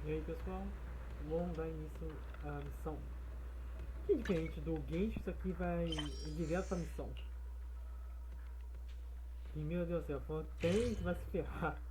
E aí pessoal, vamos dar início à missão. Que é diferente do Gate, isso aqui vai direto pra missão. E meu Deus do céu, tem que vai se ferrar.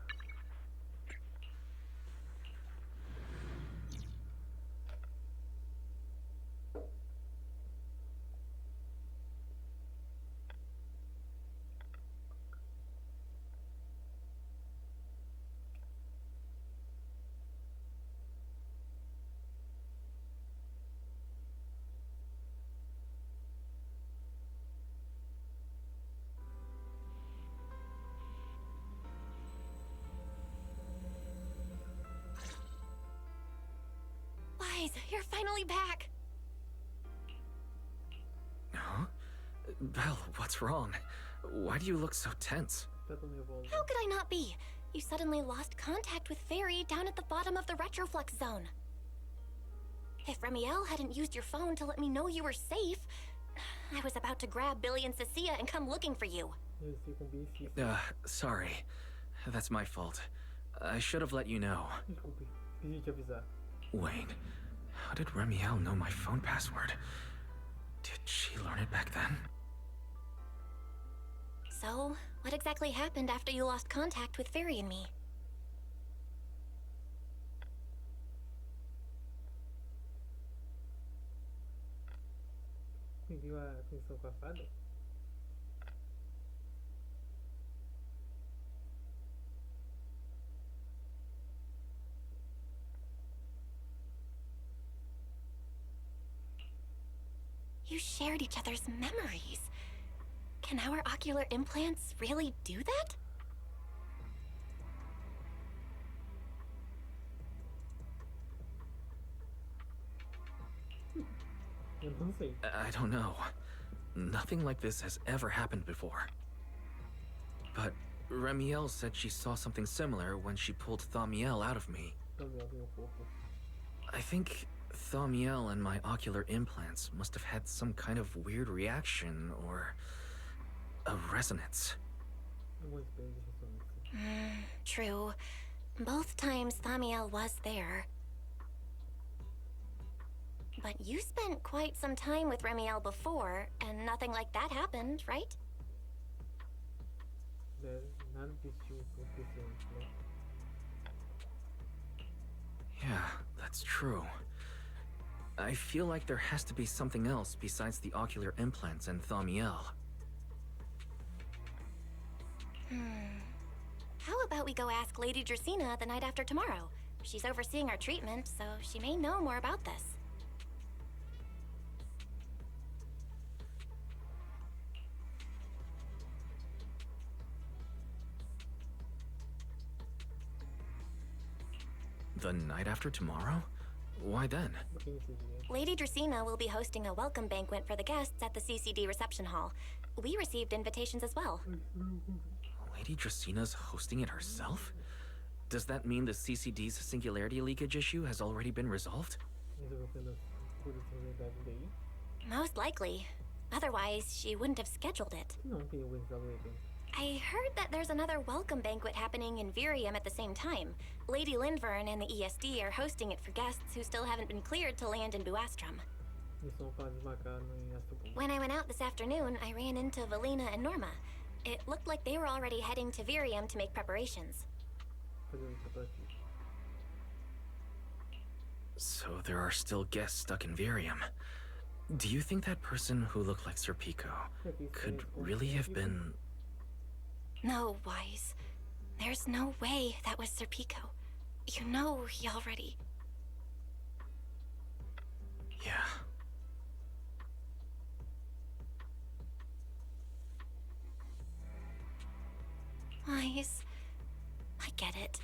Wise, you're finally back! Huh? Belle, what's wrong? Why do you look so tense? Tá tão nervoso. How could I not be? You suddenly lost contact with Fairy down at the bottom of the retroflux zone. If Remiel hadn't used your phone to let me know you were safe, I was about to grab Billy and Cecilia and come looking for you. Eles ficam bem esquisitos. Sorry. That's my fault. I should have let you know. Desculpe, esqueci de te avisar. Wait, how did Remiel know my phone password? Did she learn it back then? So, what exactly happened after you lost contact with Fairy and me? Pediu a atenção com a fada? You shared each other's memories. Can our ocular implants really do that? Eu não sei. I don't know. Nothing like this has ever happened before. But Remiel said she saw something similar when she pulled Thaumiel out of me. Também um pouco. I think Thaumiel and my ocular implants must have had some kind of weird reaction or a resonance. Alguma espécie de ressonância. True. Both times Thamiel was there. But you spent quite some time with Remiel before, and nothing like that happened, right? Nada desse tipo aconteceu antes, né? Yeah, that's true. I feel like there has to be something else besides the ocular implants and Thaumiel. How about we go ask Lady Dracena the night after tomorrow? She's overseeing our treatment, so she may know more about this. The night after tomorrow? Why then? Porque nesse dia. Lady Dracena will be hosting a welcome banquet for the guests at the CCD reception hall. We received invitations as well. Lady Dracena's hosting it herself? Does that mean the CCD's singularity leakage issue has already been resolved? Resolveu apenas por essa realidade daí. Most likely. Otherwise, she wouldn't have scheduled it. Não tem organizado o evento. I heard that there's another welcome banquet happening in Virium at the same time. Lady Lindvern and the ESD are hosting it for guests who still haven't been cleared to land in Buastrom. Missão para desmarcar em Astropom. When I went out this afternoon, I ran into Valina and Norma. It looked like they were already heading to Virium to make preparations. Fazer o preparativo. So there are still guests stuck in Virium. Do you think that person who looked like Sir Pico could really have been... No, Wise. There's no way that was Sir Pico. You know he already... Yeah. Wise. I get it.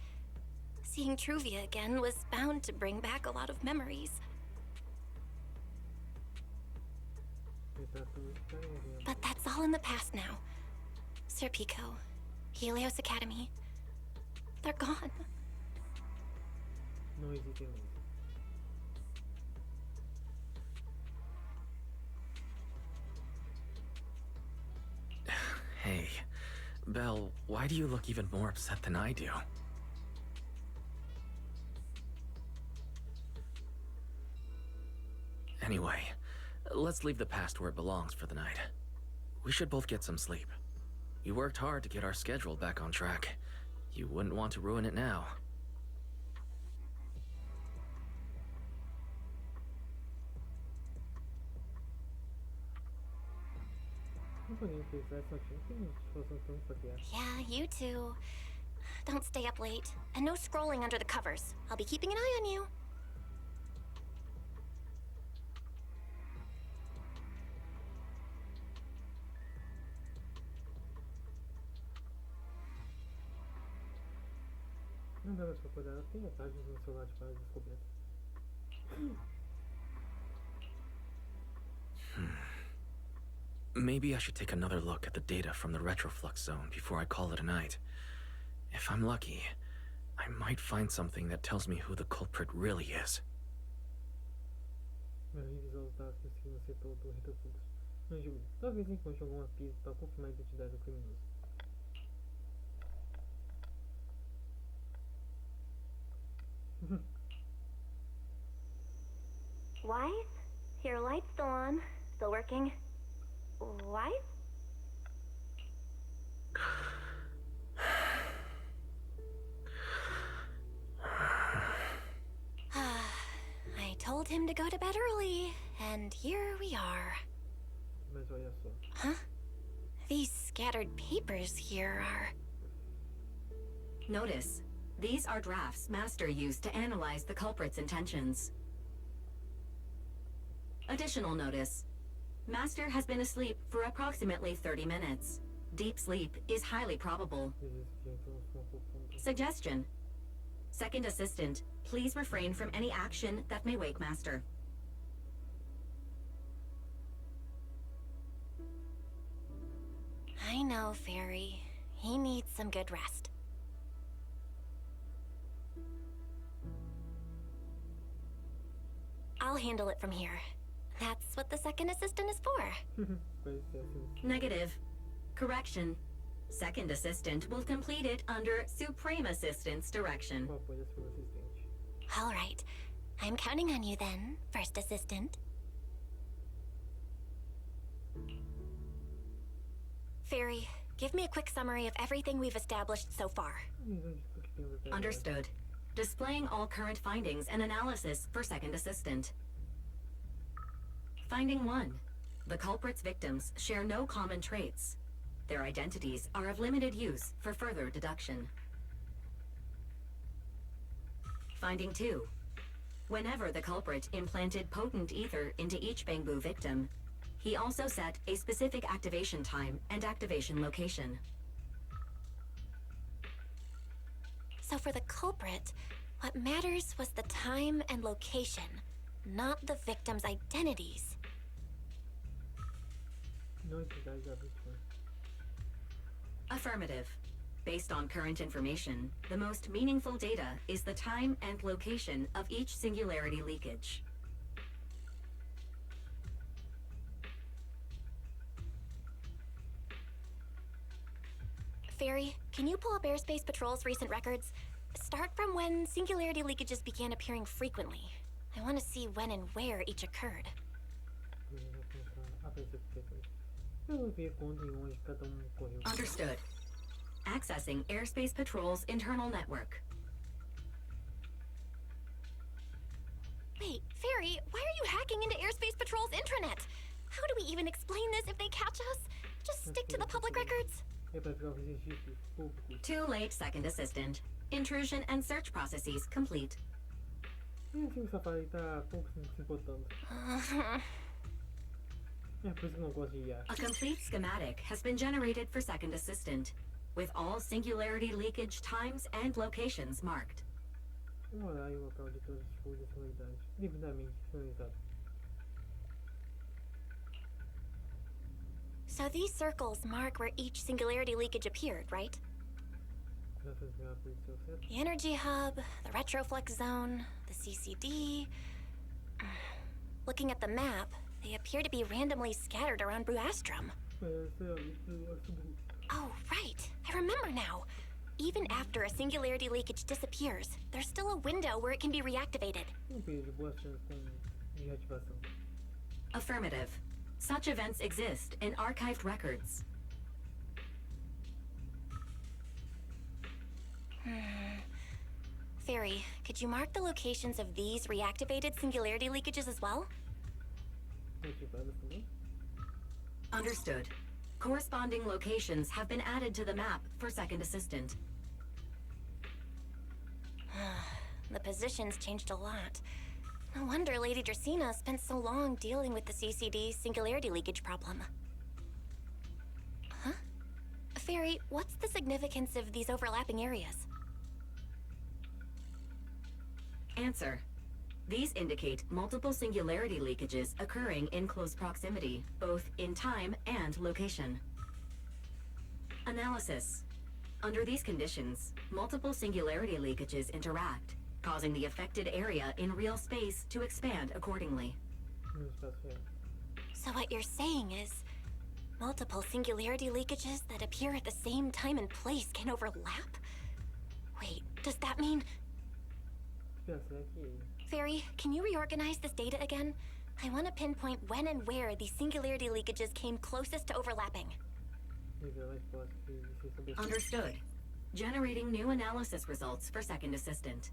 Seeing Truvia again was bound to bring back a lot of memories. Tentar tudo ficar em evento. But that's all in the past now. Sir Pico, Helios Academy, they're gone. Não existem mais. Hey, Belle, why do you look even more upset than I do? Anyway, let's leave the past where it belongs for the night. We should both get some sleep. We worked hard to get our schedule back on track. You wouldn't want to ruin it now. Yeah, you too. Don't stay up late. And no scrolling under the covers. I'll be keeping an eye on you. Não dá mais pra acordar, ela tem vantagens no celular de para descoberta. Maybe I should take another look at the data from the retroflux zone before I call it a night. If I'm lucky, I might find something that tells me who the culprit really is. Revisar os dados que no setor do retrofluxo. Não julgue. Talvez encontre alguma pista para confirmar a identidade do criminoso. Wife? Your light's still on. Still working. Wife? I told him to go to bed early, and here we are. Mas olha só. Huh? These scattered papers here are... Notice, these are drafts Master used to analyze the culprit's intentions. Additional notice. Master has been asleep for approximately 30 minutes. Deep sleep is highly probable. Suggestion. Second Assistant, please refrain from any action that may wake Master. I know, Fairy. He needs some good rest. I'll handle it from here. That's what the second assistant is for. Negative. Correction. Second Assistant will complete it under Supreme Assistant's direction. All right. I'm counting on you then, first assistant. Fairy, give me a quick summary of everything we've established so far. Understood. Displaying all current findings and analysis for Second Assistant. Finding 1. The culprit's victims share no common traits. Their identities are of limited use for further deduction. Finding 2. Whenever the culprit implanted potent ether into each Bangbu victim, he also set a specific activation time and activation location. So for the culprit, what matters was the time and location, not the victims' identities. Affirmative. Based on current information, the most meaningful data is the time and location of each singularity leakage. Fairy, can you pull up Airspace Patrol's recent records? Start from when singularity leakages began appearing frequently. I want to see when and where each occurred. Understood. Accessing Airspace Patrol's internal network. Wait, Fairy, why are you hacking into Airspace Patrol's intranet? How do we even explain this if they catch us? Just stick to the public records. Too late, Second Assistant. Intrusion and search processes complete. A complete schematic has been generated for Second Assistant, with all singularity leakage times and locations marked. So these circles mark where each singularity leakage appeared, right? The energy hub, the retroflex zone, the CCD. Looking at the map, they appear to be randomly scattered around Bruastrum. Oh, right. I remember now. Even after a singularity leakage disappears, there's still a window where it can be reactivated. Affirmative. Such events exist in archived records. Fairy, could you mark the locations of these reactivated singularity leakages as well? Ativadas também? Understood. Corresponding locations have been added to the map for Second Assistant. The positions changed a lot. No wonder Lady Dracaena spent so long dealing with the CCD singularity leakage problem. Huh? Fairy, what's the significance of these overlapping areas? Answer. These indicate multiple singularity leakages occurring in close proximity, both in time and location. Analysis. Under these conditions, multiple singularity leakages interact, causing the affected area in real space to expand accordingly. No espaço real. So what you're saying is, multiple singularity leakages that appear at the same time and place can overlap? Wait, does that mean... Espera, será que... Fairy, can you reorganize this data again? I want to pinpoint when and where these singularity leakages came closest to overlapping. Nível mais próximo de ser sobre... Understood. Generating new analysis results for Second Assistant.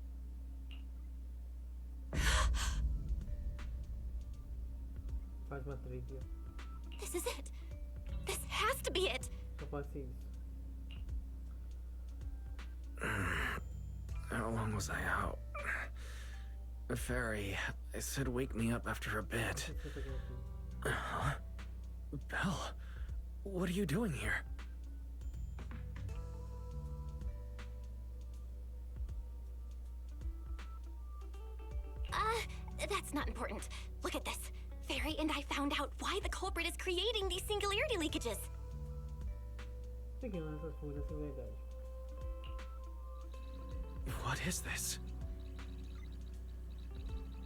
Faz uma trivia. This is it. This has to be it. Só pode ser isso. How long was I out? Fairy, I said wake me up after a bit. O que você tá fazendo aqui? Huh? Belle, what are you doing here? That's not important. Look at this. Fairy and I found out why the culprit is creating these singularity leakages. Peguei uma dessas folhas sem verdade. What is this?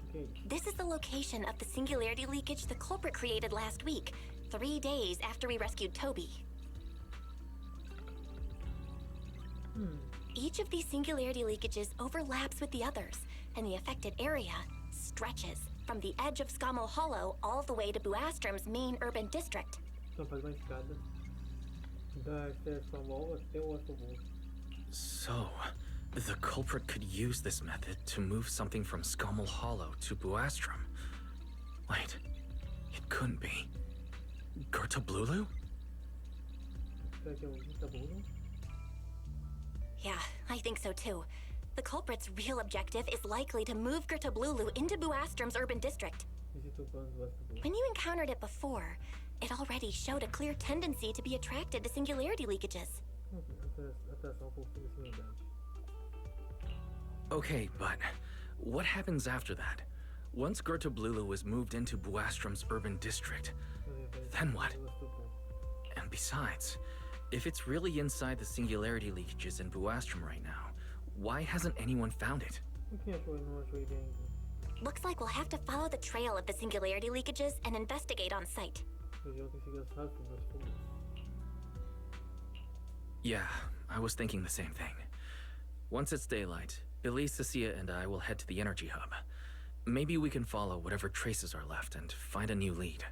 Ok. This is the location of the singularity leakage the culprit created last week, 3 days after we rescued Toby. Each of these singularity leakages overlaps with the others, and the affected area stretches from the edge of Scommel Hollow all the way to Buastrom's main urban district. Então faz uma escada. Da estação mall até o autobus. So, the culprit could use this method to move something from Scommel Hollow to Buastrom. Wait, it couldn't be. Gertablulu? Será que é o Itabuno? Yeah, I think so too. The culprit's real objective is likely to move Gertablulu into Buastrom's urban district. Visita o plano do autobus. When you encountered it before, it already showed a clear tendency to be attracted to singularity leakages. Atração por fim da cidade. Okay, but what happens after that? Once Gertablulu was moved into Buastrom's urban district, then what? And besides, if it's really inside the singularity leakages in Buastrom right now, why hasn't anyone found it? Quem achou? Eu não achou ele ainda. Looks like we'll have to follow the trail of the singularity leakages and investigate on site. Região tem que seguir os rastros das folhas. Yeah, I was thinking the same thing. Once it's daylight, Billy, Cecilia, and I will head to the energy hub. Maybe we can follow whatever traces are left and find a new lead.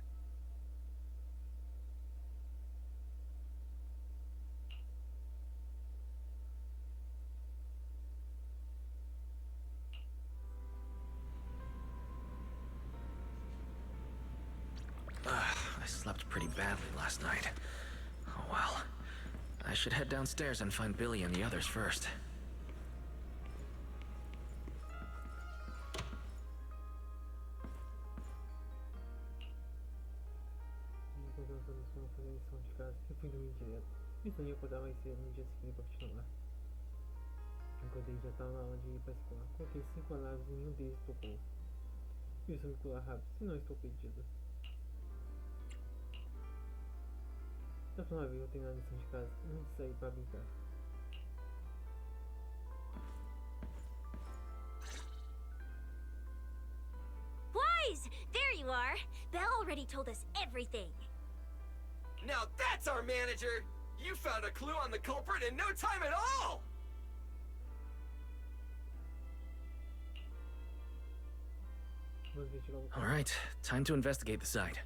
I slept pretty badly last night. Oh well. I should head downstairs and find Billy and the others first. Enquanto nós estamos fazer a lição de casa, eu fui dormir direto. Pensando em acordar mais cedo no dia seguinte pra continuar. Enquanto ele já tava na hora de ir pra escola. Coloquei 5 alarmes e nenhum deles tocou. Isso me curar rápido, senão estou perdido. Da próxima vez eu tenho a lição de casa antes de sair pra brincar. Wise! There you are! Belle already told us everything. Now that's our manager! You found a clue on the culprit in no time at all! Vamos investir logo. Alright, time to investigate the site.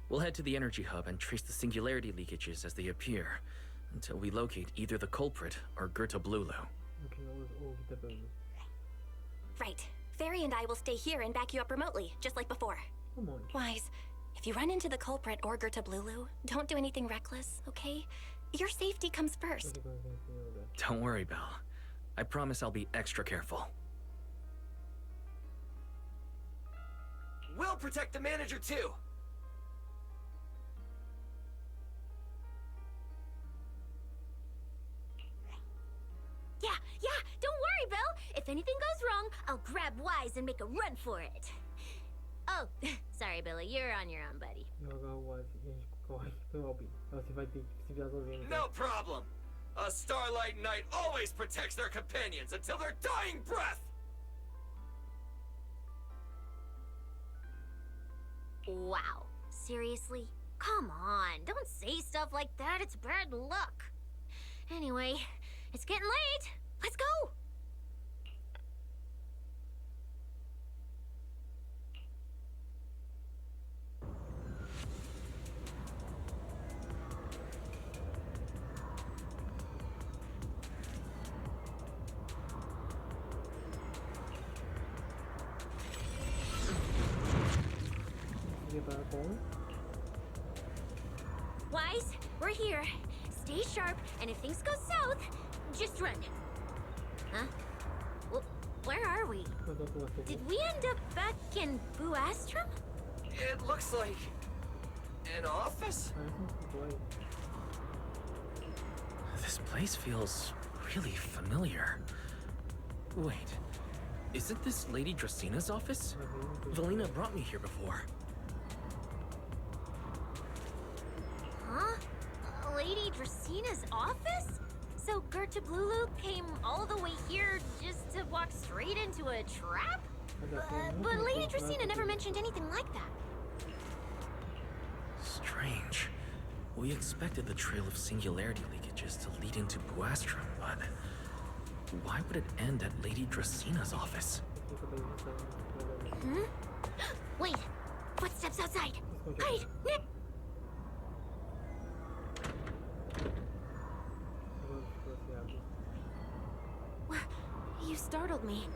We'll head to the energy hub and trace the singularity leakages as they appear, until we locate either the culprit or Gerta Blulu. Ok, vamos ouvir também. Right. Fairy and I will stay here and back you up remotely, just like before. Come on. Wise, if you run into the culprit or Gerta Blulu, don't do anything reckless, okay? Your safety comes first. Don't worry, Belle. I promise I'll be extra careful. We'll protect the manager too. Yeah, don't worry, Belle. If anything goes wrong, I'll grab Wise and make a run for it. Oh, sorry, Billy. You're on your own, buddy. Joga o Wise e a gente corre pro Albi. Você vai ter que se virar sozinho. No problem. A Starlight Knight always protects their companions until their dying breath. Wow. Seriously? Come on. Don't say stuff like that. It's bad luck. Anyway, it's getting late. Let's go. Levar com. Wise, we're here. Stay sharp, and if things go south, just run. Huh? Where are we? Did we end up back in Buastrum? It looks like an office. This place feels really familiar. Wait, isn't this Lady Dracina's office? Valina brought me here before. Huh? Lady Dracina's office? So Gerta Blulu came all the way here just to walk straight into a trap? But Lady Dracina never mentioned anything like that. Strange. We expected the trail of singularity leakages to lead into Buastrum, but why would it end at Lady Dracina's office? Hmm? Wait! Footsteps outside! Hide! Nick! You startled me.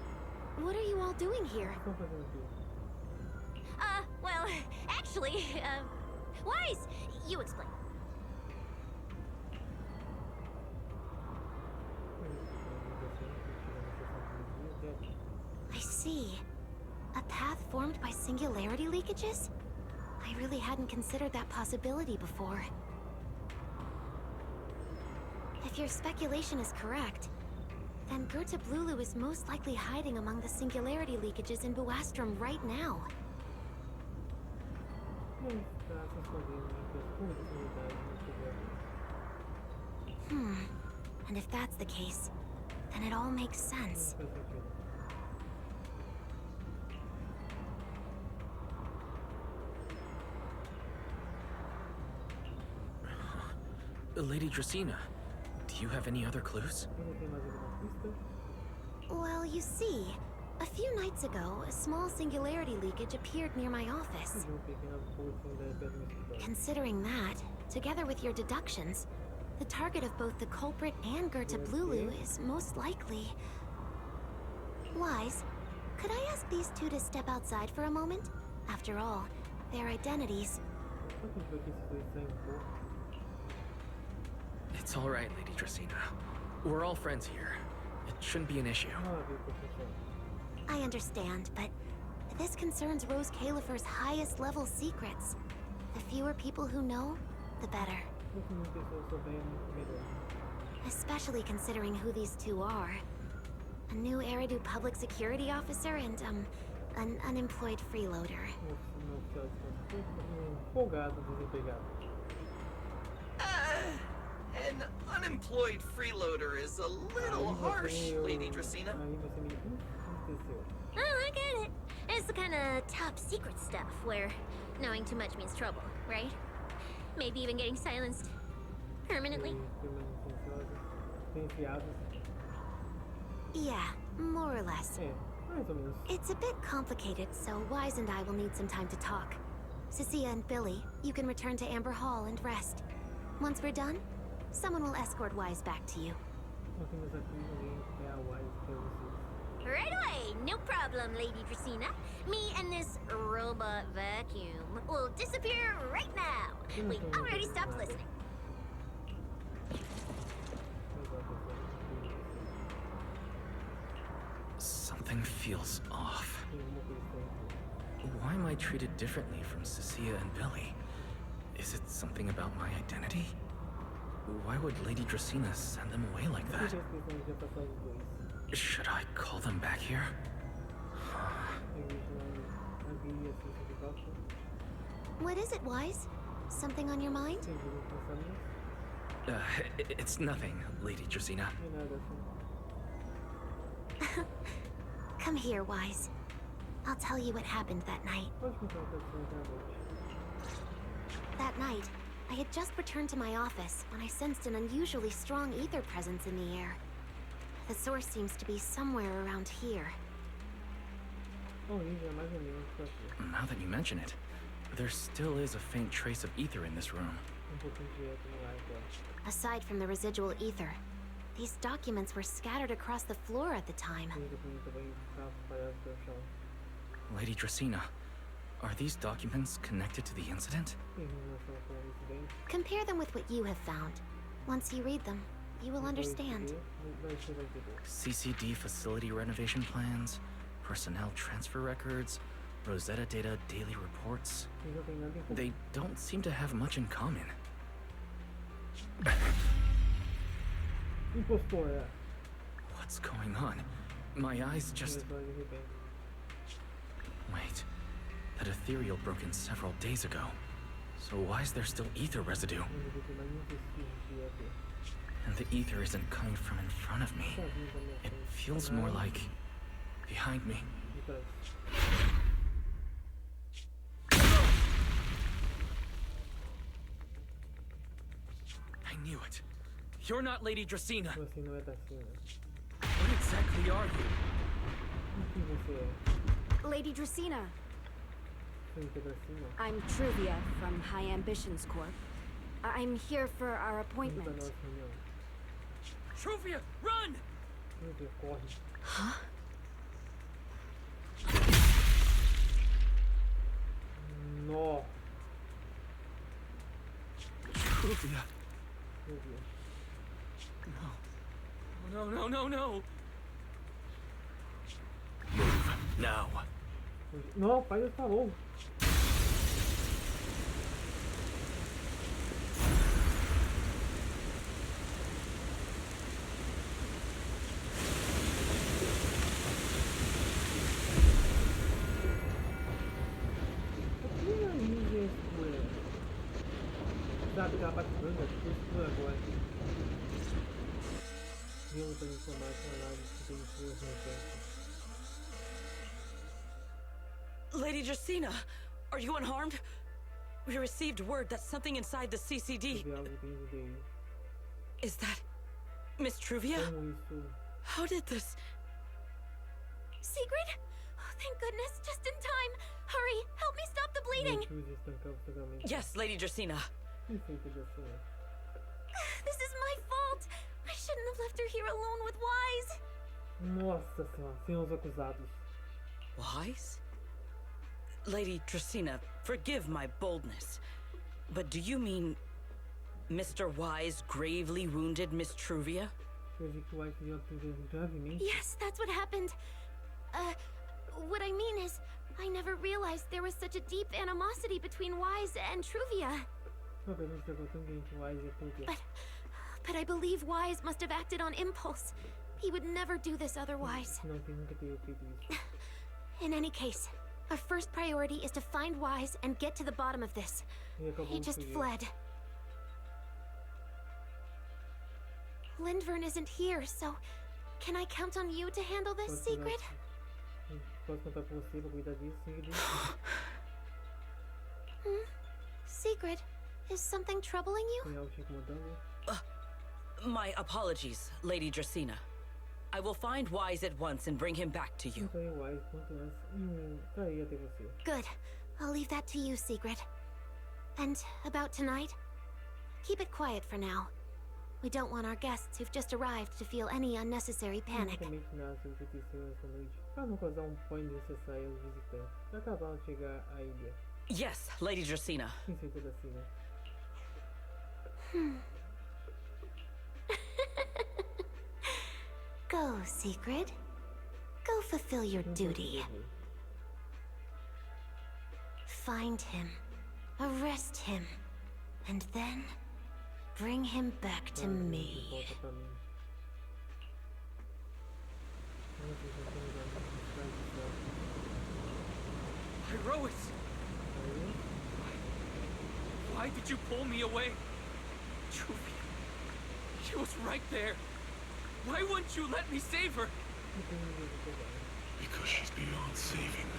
What are you all doing here? Well, actually, Wise, you explain. I see. A path formed by singularity leakages? I really hadn't considered that possibility before. If your speculation is correct, then Gerta Blulu is most likely hiding among the singularity leakages in Buastrum right now. And if that's the case, then it all makes sense. Lady Dracina, do you have any other clues? Well, you see, a few nights ago, a small singularity leakage appeared near my office. Considering that, together with your deductions, the target of both the culprit and Gerta Blulu is most likely... Wise, could I ask these two to step outside for a moment? After all, their identities... It's all right, Lady Dracina. We're all friends here. It shouldn't be an issue. I understand, but this concerns Rose Califer's highest level secrets. The fewer people who know, the better. Especially considering who these two are. A new Eridu public security officer and, an unemployed freeloader. An unemployed freeloader is a little harsh, Lady Dracina. Oh, I get it. It's the kind of top secret stuff where knowing too much means trouble, right? Maybe even getting silenced permanently. Yeah, more or less. Mais ou menos. It's a bit complicated, so Wise and I will need some time to talk. Cecilia and Billy, you can return to Amber Hall and rest. Once we're done, someone will escort Wise back to you. Nós temos aqui alguém que é a Wise pra vocês. Right away, no problem, Lady Dracena. Me and this robot vacuum will disappear right now. We already stopped listening. Something feels off. Tem alguma coisa estranha. Why am I treated differently from Cecilia and Billy? Is it something about my identity? Why would Lady Dracena send them away like Por that? que as questões já passaram os dois? Should I call them back here? Em vez de a Billy e a ciência de cálculo. What is it, Wise? Something on your mind? Tem algum pensamento? It's nothing, Lady Dracena. Não é nada assim. Come here, Wise. I'll tell you what happened that night. Pode contar o que aconteceu à noite. That night, I had just returned to my office when I sensed an unusually strong ether presence in the air. The source seems to be somewhere around here. Oh, isso é mais ou menos pra aqui. Now that you mention it, there still is a faint trace of ether in this room. Pouquinho de eco no ar agora. Aside from the residual ether, these documents were scattered across the floor at the time. Tem documento também que tá espalhado pelo chão. Lady Dracena, are these documents connected to the incident? Tem relação com o incidente. Compare them with what you have found. Once you read them, you will understand. Vai ser vai entender. CCD facility renovation plans, personnel transfer records, Rosetta Data daily reports. Eles não tem nada em comum. They don't seem to have much in common. Impostor, é. What's going on? My eyes just... Começou de repente. Wait, that ethereal broke in several days ago. So why is there still ether residue? Não devia ter mais nenhum vestígio de ET. And the ether isn't coming from in front of me. Só vindo da minha It frente. feels more like behind me. De trás. I knew it. You're not Lady Dracena. Você não é da cena. What exactly are you? O que você é? Lady Dracena, Senhorita da cena? I'm Truvia from High Ambitions Corp. I'm here for our Vamos appointment. pra nossa reunião. Truvia, run! Silvia, corre. Nó. Truvia. Silvia. No. Move now. Não, o pai já falou. Por que a mídia é escura? Sabe que ela bate banda, ficou escura agora. Viu para informar com a live que tem escuras no tempo. Lady Dracena, are you unharmed? We received word that something inside the CCD. Teve algo dentro dele. Is that Miss Truvia? Como isso? How did this? Sigrid? Oh, thank goodness, just in time. Hurry, help me stop the bleeding. Deixa estancar o sangramento. Yes, Lady Dracena. Perfeito da cena. This is my fault. I shouldn't have left her here alone with Wise. Nossa senhora, sem os acusados. Wise? Lady Dracena, forgive my boldness, but do you mean Mr. Wise gravely wounded Miss Truvia? Eu vi que o White viu a gravemente. Yes, that's what happened. What I mean is, I never realized there was such a deep animosity between Wise and Truvia. Uma vez a gente pegou tão quente, o Wise e a Truvia. But I believe Wise must have acted on impulse. He would never do this otherwise. Não tem nunca teria feito isso. In any case, our first priority is to find Wise and get to the bottom of this. Ele acabou He de just fugir. fled. Lindvern isn't here, so can I count on you to handle this, Posso Sigrid? Posso contar com você pra cuidar disso, Sigrid? Sigrid, is something troubling you? Tem algo te incomodando? My apologies, Lady Dracena. I will find Wise at once and bring him back to you. Encontrei o Wise quanto antes. Traria até você. Good. I'll leave that to you, Secret. And about tonight? Keep it quiet for now. We don't want our guests who've just arrived to feel any unnecessary panic. Não comente nada sobre o que aconteceu essa noite, para não causar pânico desnecessário aos visitantes. Acabaram de chegar à ilha. Yes, Lady Dracena. Quem sei toda assim, né? Go, Secret. Go fulfill your duty. Find him, arrest him, and then bring him back to me. Pyrois! Why did you pull me away? Juvia, she was right there. Why wouldn't you let me save her? Because she's beyond saving.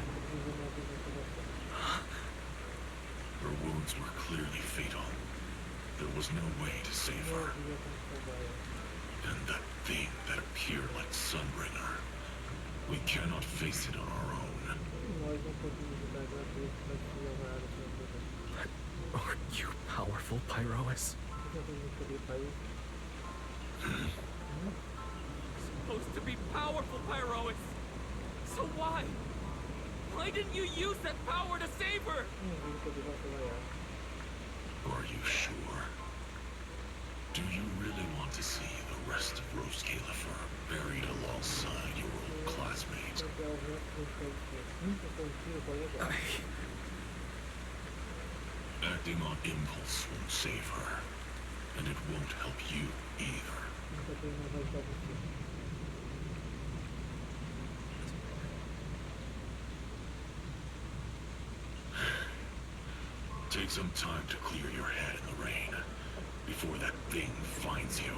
Her wounds were clearly fatal. There was no way to save her. And that thing that appeared like Sunbringer, we cannot face it on our own. Are you powerful, Pyrois? Supposed to be powerful, Pyrois. So why? Why didn't you use that power to save her? Are you sure? Do you really want to see the rest of Rose Califer buried alongside your old classmate? Acting on impulse won't save her, and it won't help you either. Take some time to clear your head in the rain before that thing finds you.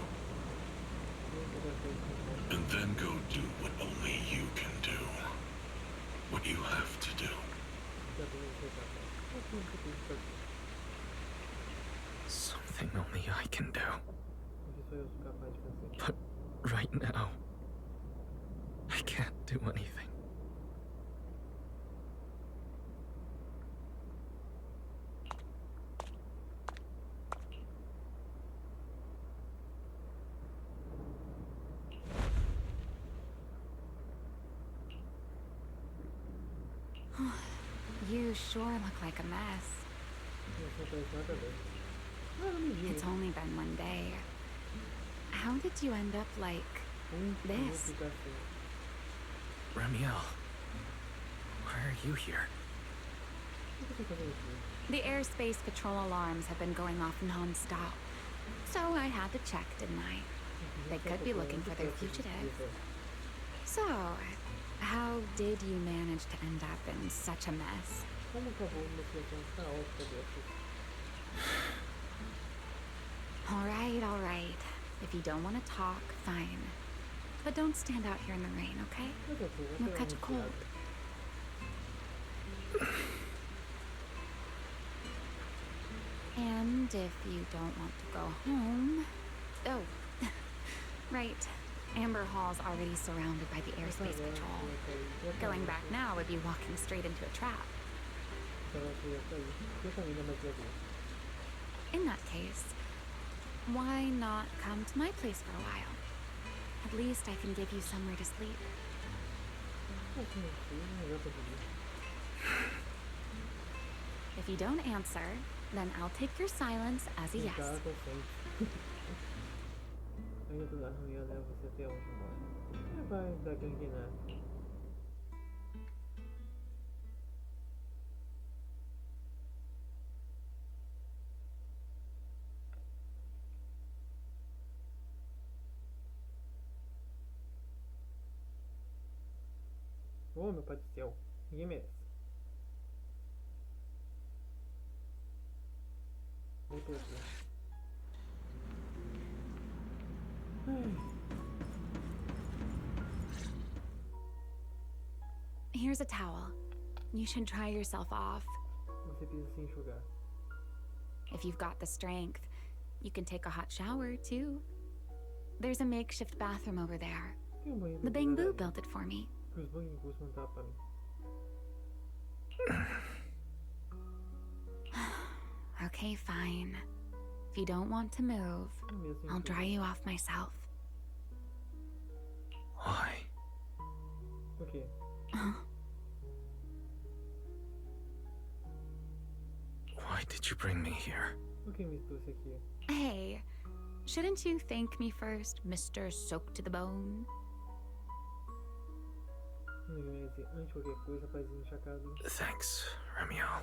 And then go do what only you can do. What you have to do. Something only I can do. But right now, I can't do anything. You sure look like a mess. It's only been one day. How did you end up like this? Ramiel, why are you here? The airspace patrol alarms have been going off non-stop. So I had to check, didn't I? They could be looking for their fugitive. So, how did you manage to end up in such a mess? All right. If you don't want to talk, fine. But don't stand out here in the rain, okay? You'll catch a cold. And if you don't want to go home... Oh, right. Amber Hall's already surrounded by the airspace patrol. Going back now would be walking straight into a trap. In that case, why not come to my place for a while? At least I can give you somewhere to sleep. If you don't answer, then I'll take your silence as a yes. Oh, meu pai do céu. Ninguém merece. Voltou aqui. Here's a towel. You should dry yourself off. Você precisa se enxugar. If you've got the strength, you can take a hot shower, too. There's a makeshift bathroom over there. Tem um banheiro The de bamboo verdade, built it for me. que os banhos costumam pra mim. Okay, fine. If you don't want to move, I'll dry you off myself. Why? Ok. Why did you bring me here? Ok, me trouxe aqui. Hey, shouldn't you thank me first, Mr. Soaked to the Bone? Não devia dizer antes de qualquer coisa, rapazinho encharcado. Thanks, Romeo.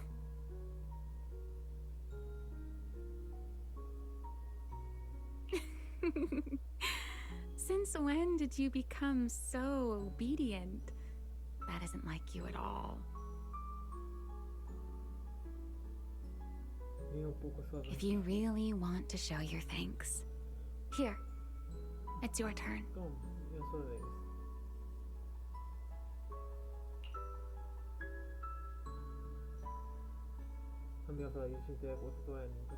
Since when did you become so obedient? That isn't like you at all. Nem pouco a sua voz. If you really want to show your thanks, here, it's your turn. Então, é a sua vez. Também falar isso, gente, é outra toalha limpa.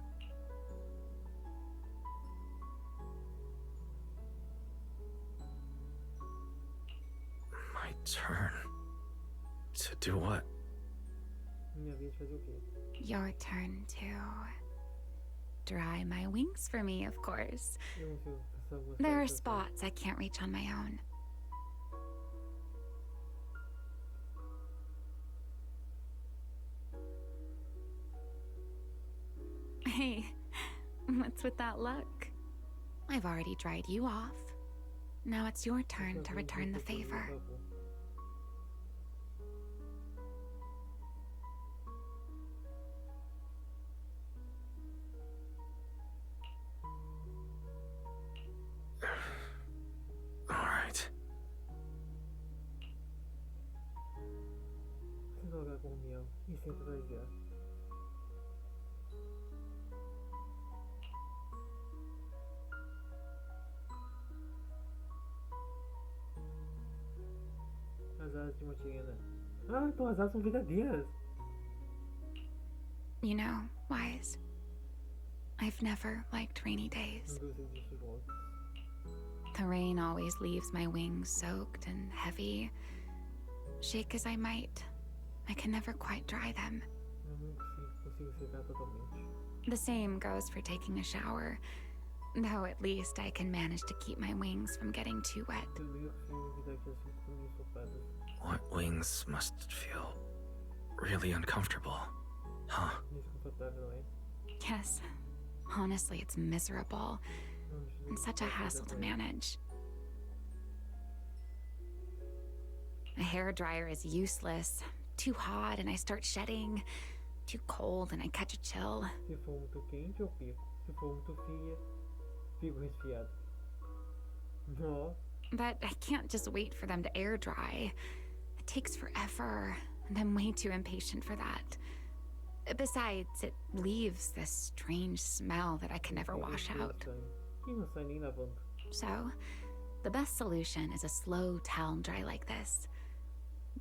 My turn. To do what? Minha vez de fazer o quê? Your turn to dry my wings for me, of course. Eu não sei passar algumas There are coisas. spots I can't reach on my own. Hey, what's with that look? I've already dried you off. Now it's your turn to return the favor. Alright. Preciso jogar com o miau e centralizar. As asas de uma tirana. Ah, então as asas são verdadeiras. You know, Wise, I've never liked rainy days. Não gostei disso logo. The rain always leaves my wings soaked and heavy. Shake as I might, I can never quite dry them. Eu não consigo secar totalmente. The same goes for taking a shower, though at least I can manage to keep my wings from getting too wet. Eu nem consigo evitar que as fiquem ensopadas. What wings must feel really uncomfortable, huh? Desconfortável, não é? Yes, honestly, it's miserable and such a hassle to manage. A hairdryer is useless. Too hot and I start shedding. Too cold and I catch a chill. Se for muito quente, eu pico. Se for muito fria, fico resfriado. Ó, But I can't just wait for them to air dry. It takes forever, and I'm way too impatient for that. Besides, it leaves this strange smell that I can never wash out. E não sai nem lavando. So, the best solution is a slow towel dry like this.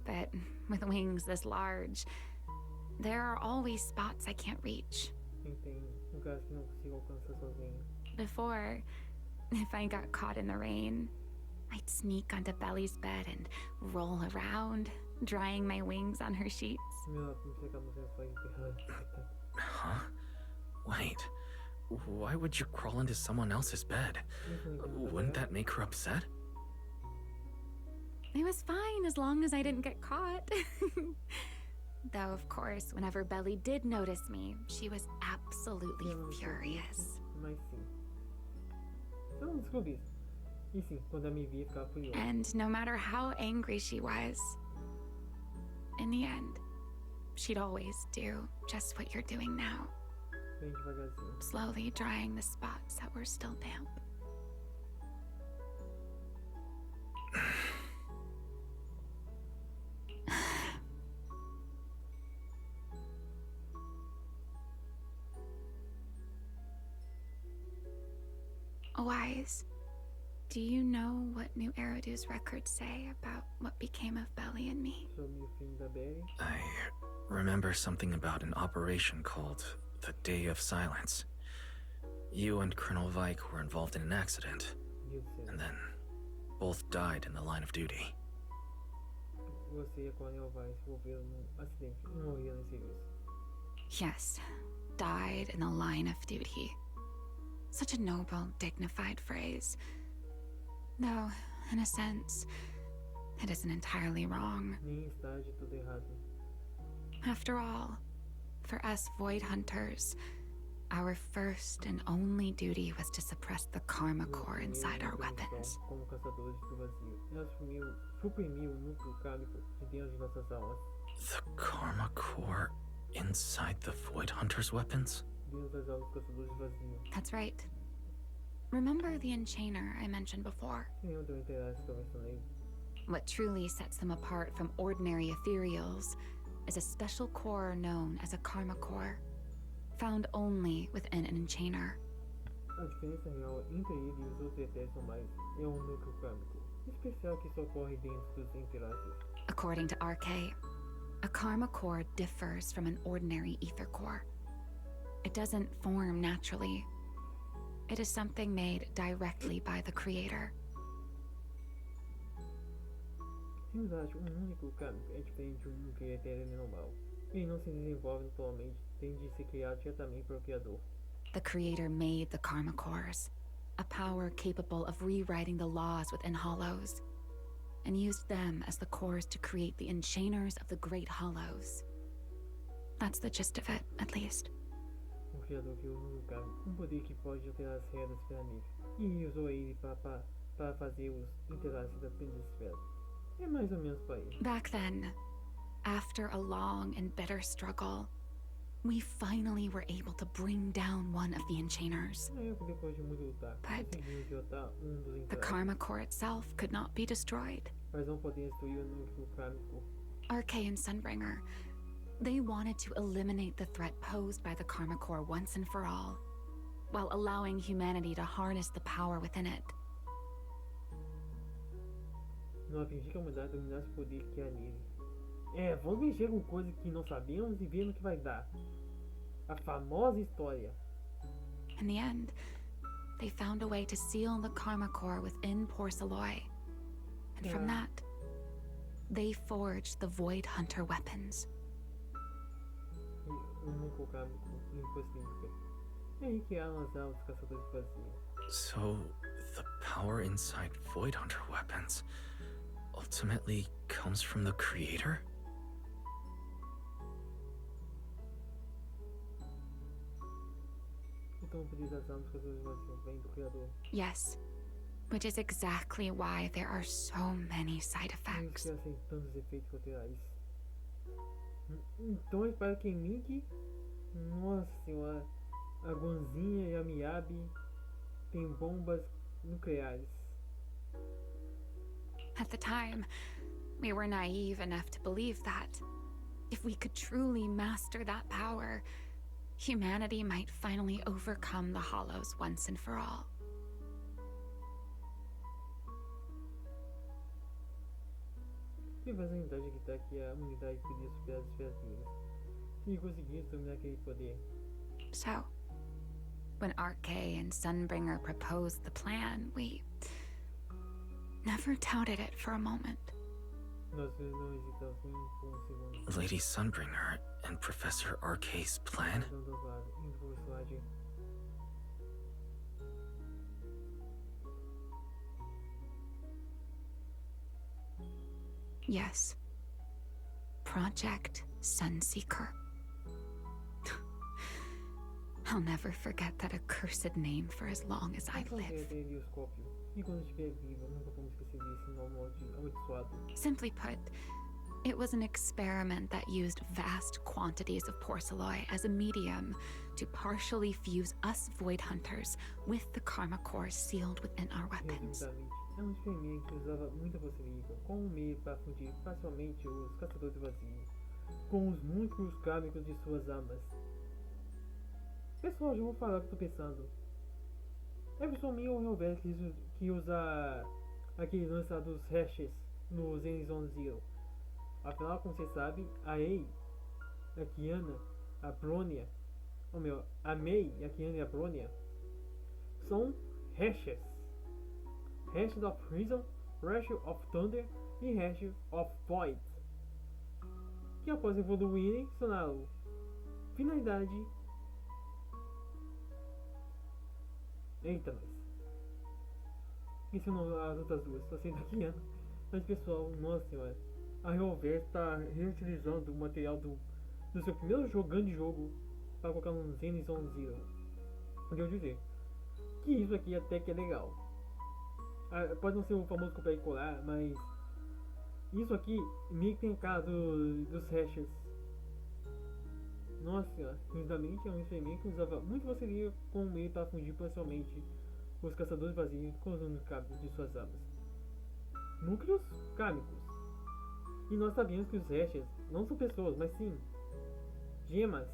But with wings this large, there are always spots I can't reach. Tem lugares que não consigo alcançar sozinho. Before, if I got caught in the rain, I'd sneak onto Belly's bed and roll around, drying my wings on her sheets. Meu, me secar nos lençóis dela. Huh? Wait. Why would you crawl into someone else's bed? Wouldn't that make her upset? It was fine as long as I didn't get caught. Though, of course, whenever Belly did notice me, she was absolutely furious. Mas sim. Eu não descobri isso. E sim, quando ela me via, ficava furiosa. And no matter how angry she was, in the end, she'd always do just what you're doing now. Bem devagarzinho. Slowly drying the spots that were still damp. Wise, do you know what New Eridu's records say about what became of Belly and me? Sobre o fim da Belly. I remember something about an operation called the Day of Silence. You and Colonel Vike were involved in an accident, Meu Deus do céu. and then both died in the line of duty. Você e a Coronel Weiss se envolveram num acidente e morreram em serviço. Yes, died in the line of duty. Such a noble, dignified phrase. Though, in a sense, it isn't entirely wrong. Nem está de tudo errado. After all, for us Void Hunters, our first and only duty was to suppress the karma core inside our weapons. Como caçadores do vazio, ela suprimiu o núcleo kármico de dentro de nossas almas. The karma core inside the Void Hunter's weapons? Dentro das almas dos caçadores do vazio. That's right. Remember the enchainer I mentioned before? Você lembra do interesse que eu mencionei? What truly sets them apart from ordinary ethereals is a special core known as a karma core, found only within an enchainer. A diferença real entre ele e os outros etéreos normais é um núcleo kármico especial que só ocorre dentro dos interaces. According to RK, a karma core differs from an ordinary ether core. It doesn't form naturally. It is something made directly by the creator. De verdade, um núcleo kármico é diferente de um núcleo etéreo normal. Ele não se desenvolve naturalmente, tem de ser criado diretamente pelo Criador. The creator made the karma cores, a power capable of rewriting the laws within hollows, and used them as the cores to create the enchainers of the great hollows. That's the gist of it, at least. O Criador criou um núcleo kármico, poder que pode alterar as regras da esfera negra, e usou ele para fazer os interaces da esfera. É mais ou menos por aí. Back then, after a long and bitter struggle, we finally were able to bring down one of the enchainers. Depois de muito lutar, conseguimos derrotar dos The interaces. karma core itself could not be destroyed. Mas não podemos destruir o núcleo kármico. RK and Sunbringer, they wanted to eliminate the threat posed by the karma core once and for all, while allowing humanity to harness the power within it. Não fingir que a humanidade dominasse o poder que há nele. Vamos mexer com coisas que não sabemos e ver no que vai dar. A famosa história. In the end, they found a way to seal the karma core within Porceloy. And from that, they forged the Void Hunter weapons. E núcleo kármico impossível. E aí criaram as almas dos caçadores vazios. So, the power inside Void Hunter weapons ultimately comes from the creator? Então o poder das almas dos caçadores vazios vem do Criador. Yes, which is exactly why there are so many side effects. Que assim tantos efeitos colaterais. Então para quem Link, nossa senhora, a Gonzinha e a Miyabi têm bombas nucleares. At the time, we were naive enough to believe that if we could truly master that power, humanity might finally overcome the Hollows once and for all. E faz a unidade acreditar que a humanidade podia superar as esferas negras e conseguir dominar aquele poder. So, when RK and Sunbringer proposed the plan, we never doubted it for a moment. Nós não hesitamos nem por segundo. Lady Sunbringer and Professor RK's plan? Então, claro, indo por slide. Yes. Project Sunseeker. I'll never forget that accursed name for as long as I live. E quando estiver viva, nunca vamos esquecer desse nome amaldiçoado. Simply put, it was an experiment that used vast quantities of porceloy as a medium to partially fuse us Void Hunters with the karma core sealed within our weapons. É um experimento que usava muita porcelana como meio para fundir facilmente os caçadores vazios com os núcleos kármicos de suas armas. Pessoal, já vou falar o que estou pensando. É pessoalmente o Real que usa aquele lança dos hashes no Zenless Zero. Afinal, como vocês sabem, a Ei, a Kiana, a Bronia, a Mei, a Kiana e a Bronia são hashes. Hashes of Reason Rush of Thunder e Rush of Void, que após evoluírem funcionaram finalidade. Eita, isso não as outras duas, só sei daqui ano. Mas pessoal, nossa senhora, a Revolver está reutilizando o material do seu primeiro grande jogo para colocar no Zenless on Zero. Podia dizer que isso aqui até que é legal. Pode não ser o famoso copiar e colar, mas isso aqui meio que tem a cara dos hashers. Nossa senhora, justamente é um experimento que usava muito vacilia como meio para fundir parcialmente os caçadores vazios com os núcleos de suas armas. Núcleos kármicos. E nós sabemos que os hashers não são pessoas, mas sim gemas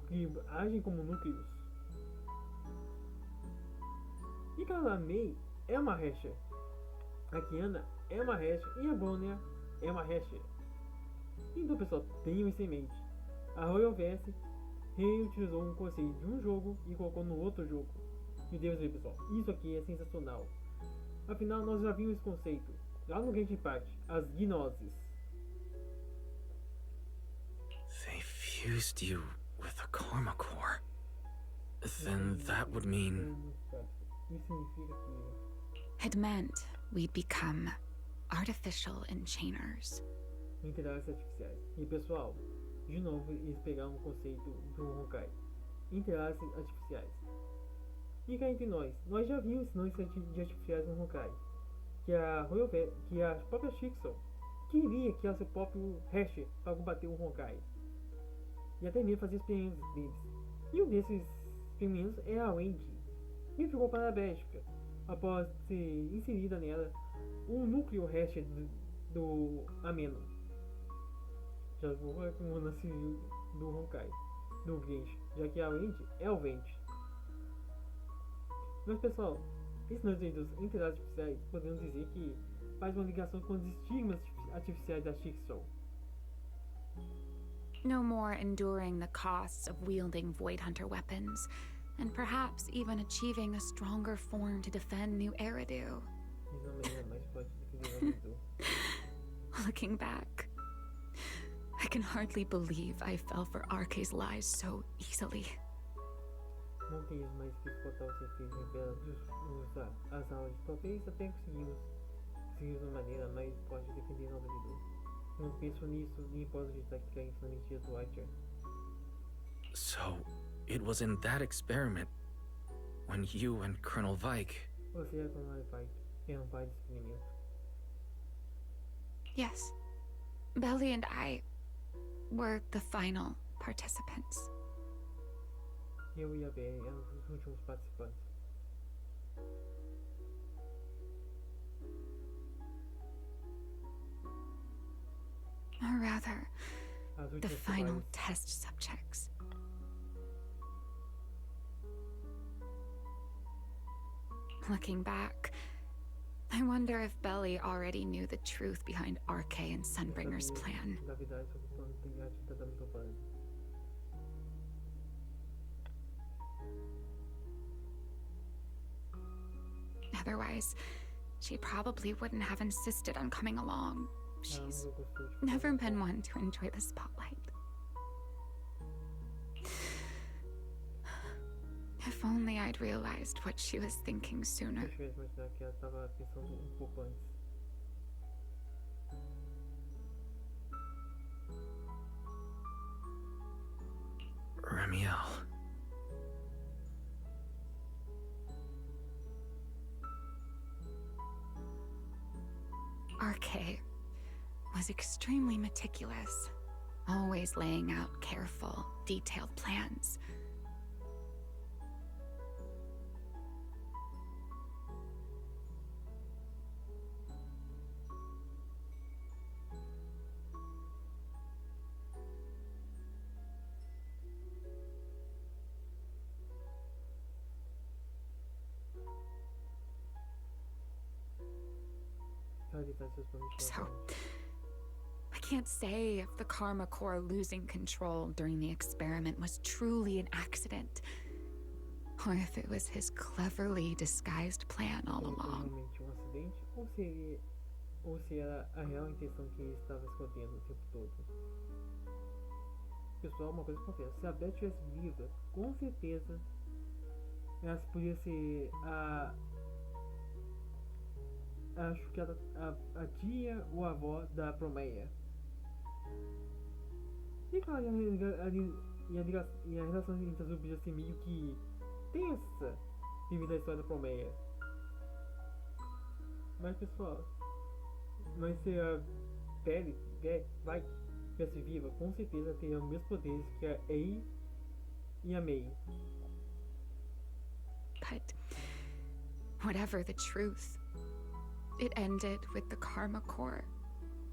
que agem como núcleos. E cada May é uma hasher, a Kiana é uma hasher e a Bonner é uma hasher. Então pessoal, tenham isso em mente. A Royal VS reutilizou um conceito de um jogo e colocou no outro jogo. E Deus ver pessoal, isso aqui é sensacional. Afinal nós já vimos esse conceito lá no Genshin Parte, as gnoses. They fused you with a karma core. Then that would mean... Isso significa que It meant we'd become artificial enchainers. interações artificiais. E pessoal, de novo eles pegaram o conceito do Honkai. Interações artificiais. E cá entre nós já vimos sinais de artificiais no Honkai. Que a que a própria Shixon queria criar seu próprio hash para combater o Honkai. E até mesmo fazer experiências deles. E um desses experimentos é a Wendy, que ficou para a Bélgica, após ser inserida nela um núcleo hash do Ameno. Já vou com o lance do Honkai, do Genshin, já que a Wendy é o Vente. Mas pessoal, esse lance dos interações artificiais podemos dizer que faz uma ligação com os estigmas artificiais da Shixon. No more enduring the costs of wielding Void Hunter weapons, and perhaps even achieving a stronger form to defend New Eridu. Looking back, I can hardly believe I fell for Arke's lies so easily. Não tem mais que suportar os efeitos usar as aulas. Talvez até conseguimos de uma maneira mais pode defender nosso vidor. Não penso nisso, nem posso acreditar que caímos na mentira do Archer. So, it was in that experiment when you and Colonel Vike... Você e a Colonel Vike eram pai de experimento. Yes. Belly and I were the final participants. Eu e a Belly eram os últimos participantes. Or rather, the final test subjects. Looking back, I wonder if Belly already knew the truth behind Arke and Sunbringer's plan. Otherwise, she probably wouldn't have insisted on coming along. She's never been one to enjoy the spotlight. If only I'd realized what she was thinking sooner. Ramiel. Arke was extremely meticulous, always laying out careful, detailed plans. So, I can't say if the Karma Core losing control during the experiment was truly an accident, or if it was his cleverly disguised plan all Foi along. realmente um acidente ou se era a real intenção que ele estava escondendo o tempo todo. Pessoal, uma coisa que acontece, se a Beth estivesse viva, com certeza ela podia ser acho que a tia ou a avó da Promeia. E claro, e a relação entre as duas podia ser meio que tensa devido à história da Promeia. Mas pessoal, mas se a Perry vai estivesse viva, com certeza teria os mesmos poderes que a Ei e a May. But whatever the truth, it ended with the Karma Core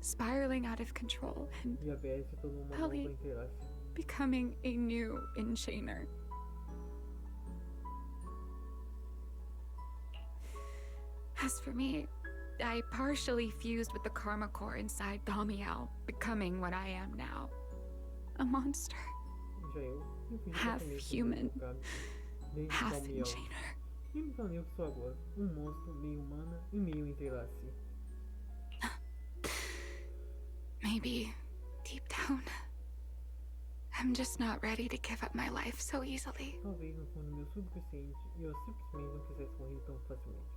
spiraling out of control and E a Beth se tornou uma nova Ellie interação. becoming a new enchainer. As for me, I partially fused with the Karma Core inside Damiel, becoming what I am now. A monster. Já eu fui Half exatamente human, o caso desde half Damiel. enchainer. E me tornei o que sou agora, um monstro meio humana e meio entrelace. Maybe deep down, I'm just not ready to give up my life so easily. Talvez no fundo meu subconsciente eu simplesmente não quisesse morrer tão facilmente.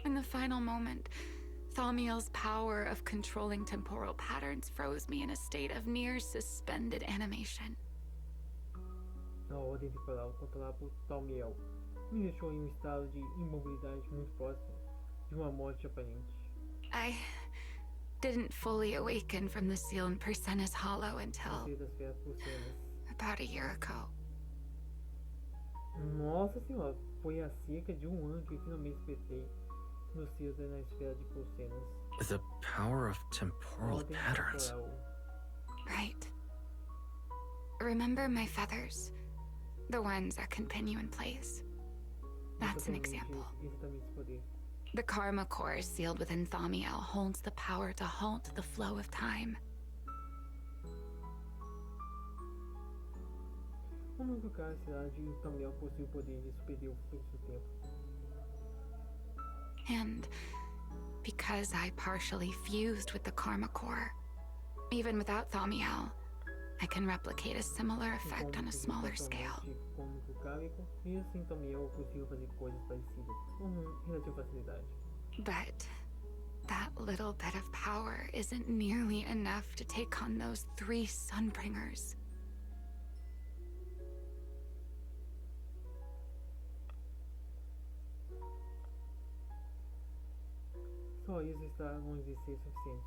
In the final moment, Thaumiel's power of controlling temporal patterns froze me in a state of near suspended animation. A ordem temporal controlada por Talmiel me deixou em um estado de imobilidade muito próximo de uma morte aparente. I didn't fully awaken from the sealed Persena's Hollow until Sei das feras pulsenas. about a year ago. Nossa senhora, foi há cerca de um ano que finalmente despertei no seio da esfera de pulsenas. The power of temporal Ordem patterns. temporal. Right. Remember my feathers? The ones that can pin you in place. That's an example. Exatamente esse poder. The Karma Core sealed within Thaumiel holds the power to halt the flow of time. O único cara será de Talmiel possui o poder de suspender o fluxo do tempo. And because I partially fused with the Karma Core, even without Thaumiel, I can replicate a similar effect on a smaller scale. Como o Cálico, e assim Talmiel eu consigo fazer coisas parecidas com relativa facilidade. But that little bit of power isn't nearly enough to take on those 3 Sunbringers. Só isso está longe de ser suficiente.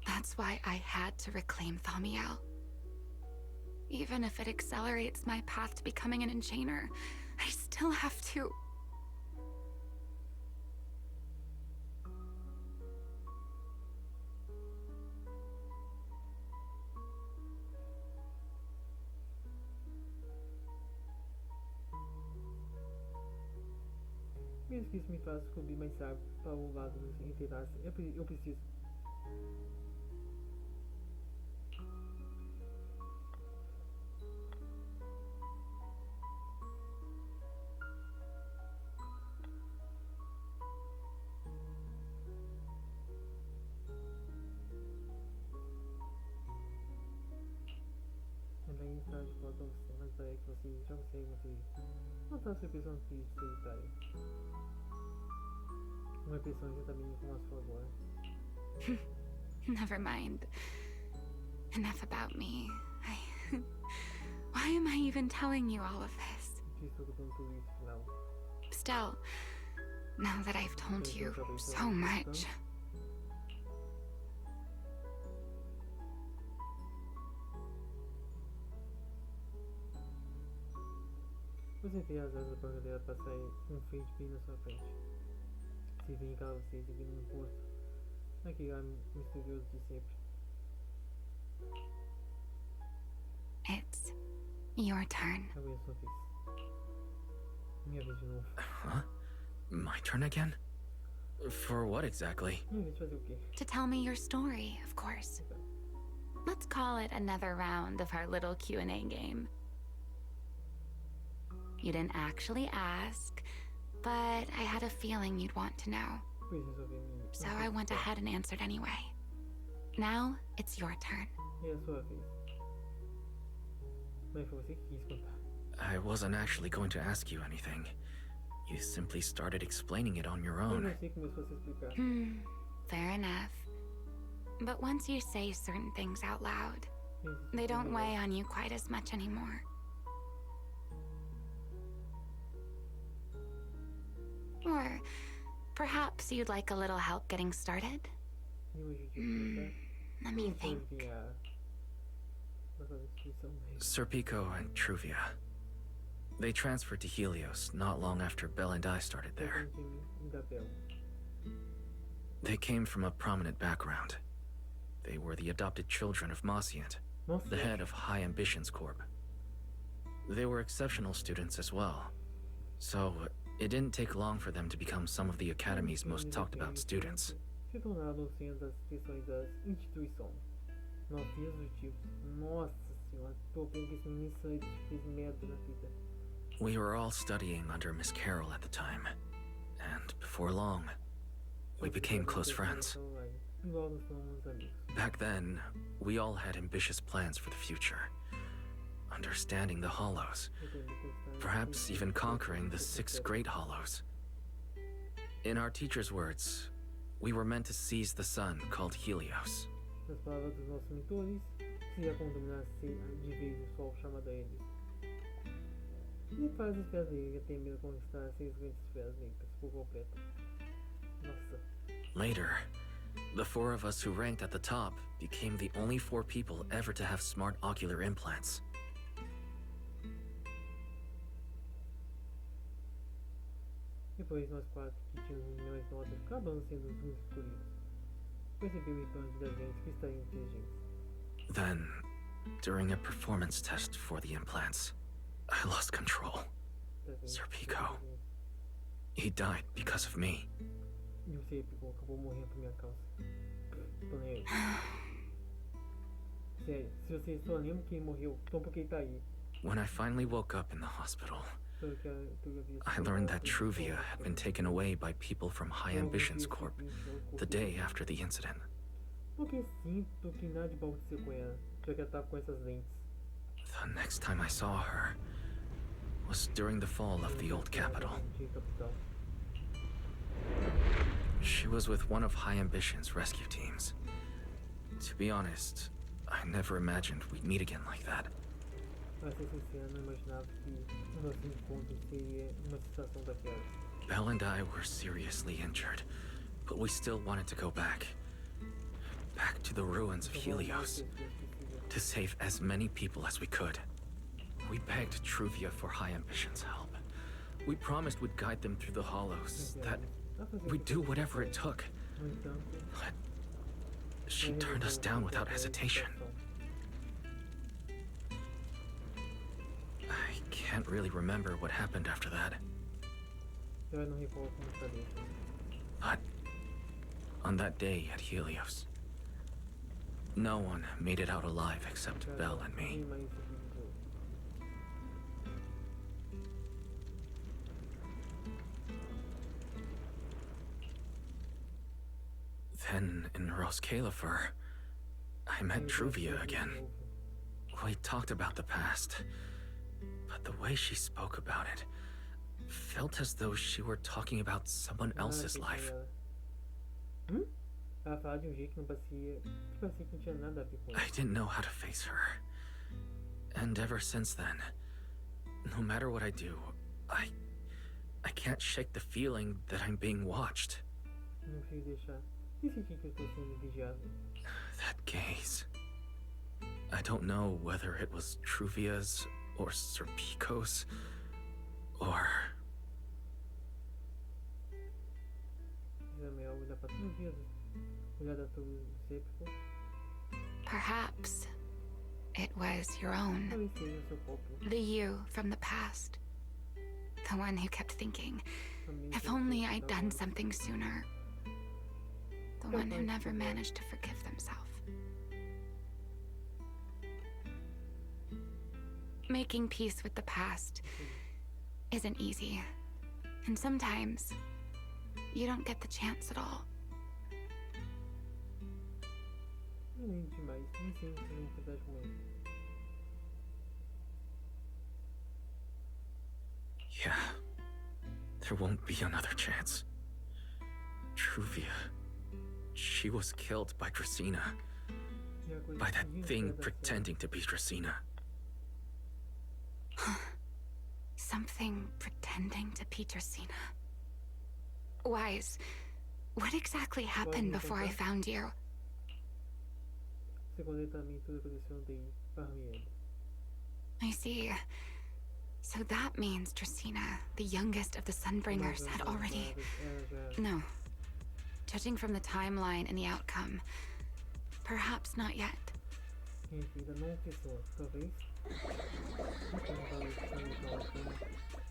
That's why I had to reclaim Thaumiel. Even if it accelerates my path to becoming an enchainer, I still have to. Mesmo que isso me faça subir mais rápido para o lado dos interlaces, eu preciso. Também está de volta a você, mas parece que você já consegue manter isso. Não está sua impressão que você está aí. Uma impressão exatamente como a sua agora. Never mind. Enough about me. Why am I even telling you all of this? Estou contando tudo isso no final. Still, now that I've told you so much, Você vê as asas da bandeira passar um frente bem na sua frente. Se vem cá você seguindo no posto, naquele ar misterioso de sempre. it's your turn. Agora é sua vez. Minha vez de novo. Huh? My turn again? For what exactly? Minha vez de fazer o quê? To tell me your story, of course. Let's call it another round of our little Q&A game. You didn't actually ask, but I had a feeling you'd want to know. So I went ahead and answered anyway. Now, it's your turn. E a sua vez. Mas foi você que quis contar. I wasn't actually going to ask you anything. You simply started explaining it on your Foi own. você que começou a se explicar. Fair enough. But once you say certain things out loud, they don't weigh on you quite as much anymore. Or perhaps you'd like a little help getting started? Let me think. Serpico and Truvia. They transferred to Helios not long after Belle and I started there. They came from a prominent background. They were the adopted children of Mosient, the head of High Ambitions Corp. They were exceptional students as well. So, it didn't take long for them to become some of the Academy's most talked about students. Se tornaram o centro das questões das instituições. Nós executivos. Nossa senhora, tô vendo que esse menino fez merda na vida. We were all studying under Miss Carroll at the time, and before long, we became close friends. Back then, we all had ambitious plans for the future. Understanding the Hollows, perhaps even conquering the 6 Great Hollows. In our teacher's words, we were meant to seize the sun called Helios. Nas palavras dos nossos mentores, seria como dominar de vez o sol chamado a eles. E faz as esferas negras tem medo de conquistar as 6 grandes esferas negras por completo. Nossa. Later, the 4 of us who ranked at the top became the only 4 people ever to have smart ocular implants. Depois nós 4 que tínhamos milhões de notas acabamos sendo os únicos escolhidos. Percebeu então de desenhos que estariam inteligentes. Then, during a performance test for the implants, I lost control. Serpico. He died because of me. E o Serpico acabou morrendo por minha causa. Tô nem aí. Sério, se vocês só lembram que ele morreu, então por que ele tá aí? When I finally woke up in the hospital, I learned that Truvia had been taken away by people from High Ambitions Corp the day after the incident. Porque sinto que nada de bom aconteceu com ela, já que ela tava com essas lentes. The next time I saw her was during the fall of the old capital. She was with one of High Ambition's rescue teams. To be honest, I never imagined we'd meet again like that. Pra ser sincero, não imaginava que o nosso encontro seria uma situação daquelas. Belle and I were seriously injured, but we still wanted to go back. Back to the ruins of Helios, to save as many people as we could. We begged Truvia for High Ambition's help. We promised we'd guide them through the Hollows, that we'd do whatever it took. But she turned us down without hesitation. I can't really remember what happened after that. But on that day at Helios, no one made it out alive except Belle and me. Then in Roscalifer, I met Truvia again. We talked about the past, but the way she spoke about it felt as though she were talking about someone else's life. I didn't know how to face her. And ever since then, no matter what I do, I can't shake the feeling that I'm being watched. That gaze. I don't know whether it was Truvia's or Serpico's or... Perhaps it was your own. The you from the past. The one who kept thinking, if only I'd done something sooner. The one who never managed to forgive themselves. Making peace with the past isn't easy. And sometimes, you don't get the chance at all. Não lembro demais, nem sei se tem verdade com ele. Yeah. There won't be another chance. Truvia. She was killed by Dracena. By that thing pretending to be Dracena. Something pretending to be Dracena. Wise, what exactly happened before I found you? Segundo ele também tudo aconteceu ontem para ele. I see. So that means Dracena, the youngest of the Sunbringers, had already... No. Judging from the timeline and the outcome, perhaps not yet. Ainda não pensou, talvez. Não tem valor de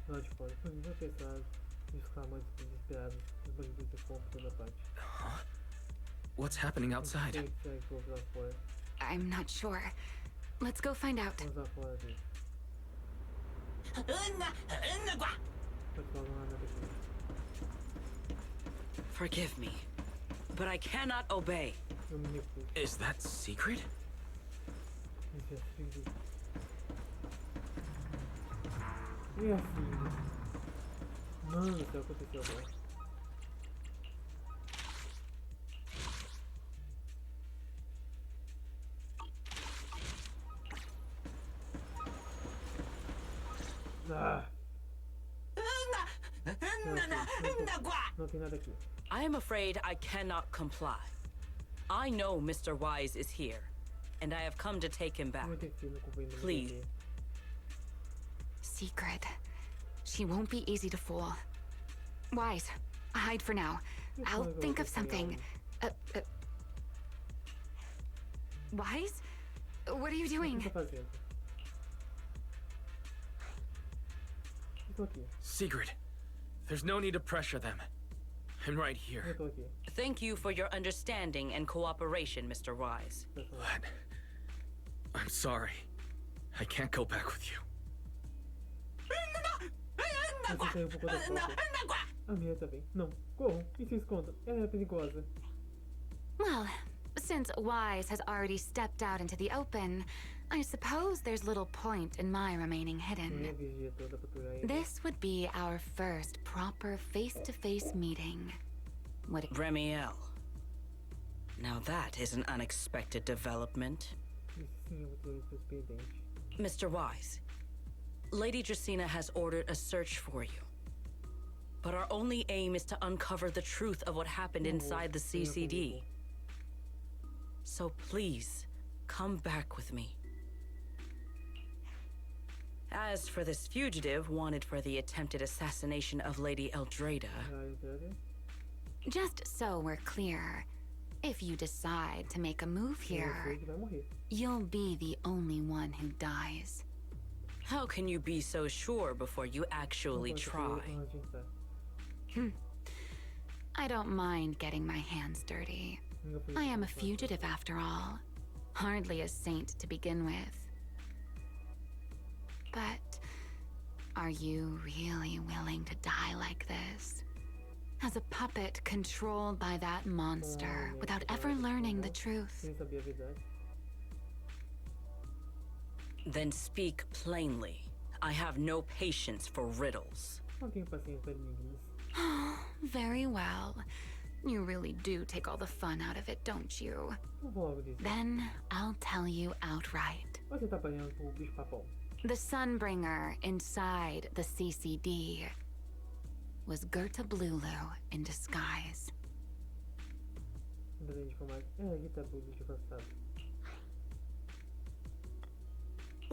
lá de fora. Foi muito pesado. E os clamantes desesperados. Os bandidos de fome toda parte. Huh? What's happening outside? I'm not sure. Let's go find out. Vamos lá fora dele. Forgive me, but I cannot obey. Is that secret? Minha filha. Mano, o que aconteceu agora? Ah. Não tem nada aqui. I am afraid I cannot comply. I know Mr. Wise is here, and I have come to take him back. Please. Secret. She won't be easy to fool. Wise, hide for now. I'll think of something. Wise? What are you doing? Secret. There's no need to pressure them. I'm right here. Thank you for your understanding and cooperation, Mr. Wise. But I'm sorry. I can't go back with you. A minha também. Não, corram e se escondam. Ela é perigosa. Well, since Wise has already stepped out into the open, I suppose there's little point in my remaining hidden. This would be our first proper face-to-face meeting. Remiel. Now that is an unexpected development. Mr. Wise, Lady Dracena has ordered a search for you. But our only aim is to uncover the truth of what happened inside the CCD. So please, come back with me. As for this fugitive wanted for the attempted assassination of Lady Eldrada... Just so we're clear, if you decide to make a move here, you'll be the only one who dies. How can you be so sure before you actually try? I don't mind getting my hands dirty. I am a fugitive after all. Hardly a saint to begin with. But are you really willing to die like this? As a puppet controlled by that monster without ever learning the truth? Then speak plainly. I have no patience for riddles. Very well. You really do take all the fun out of it, don't you? Then I'll tell you outright. The Sunbringer inside the CCD was Gerta Blulu in disguise.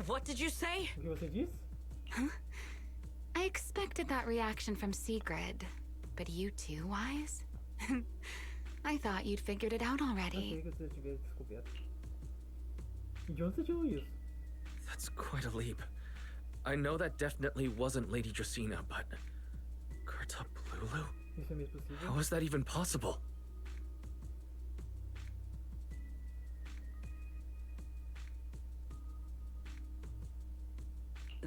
What did you say? Huh? I expected that reaction from Sigrid, but you too, Wise? I thought you'd figured it out already. That's quite a leap. I know that definitely wasn't Lady Dracena, but... Gerta Blulu? How is that even possible?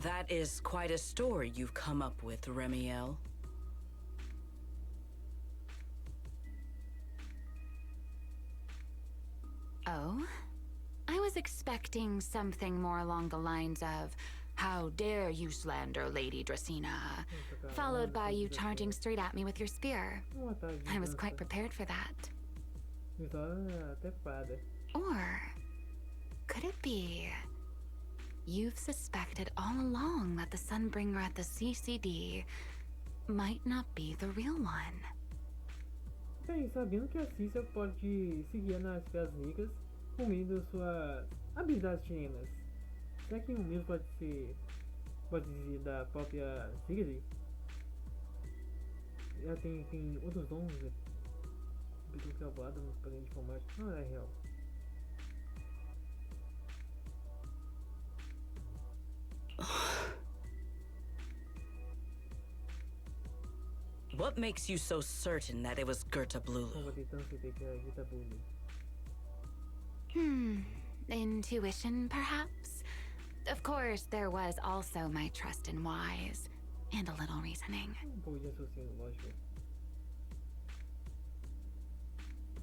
That is quite a story you've come up with, Remiel. Oh? I was expecting something more along the lines of, "How dare you slander Lady Dracena?" Followed by you charging straight at me with your spear. I was quite prepared for that. Or could it be you've suspected all along that the Sunbringer at the CCD might not be the real one? Bem, sabendo que a Cícia pode seguir nas Esferas Negras por meio das suas habilidades chilenas, será que o mesmo pode dizer da própria Sigrid? Ela tem outros dons, né? Pelo cravado nos paredes informáticos, não é real. What makes you so certain that it was Gerta Blulu? Intuition, perhaps? Of course, there was also my trust in Wise, and a little reasoning.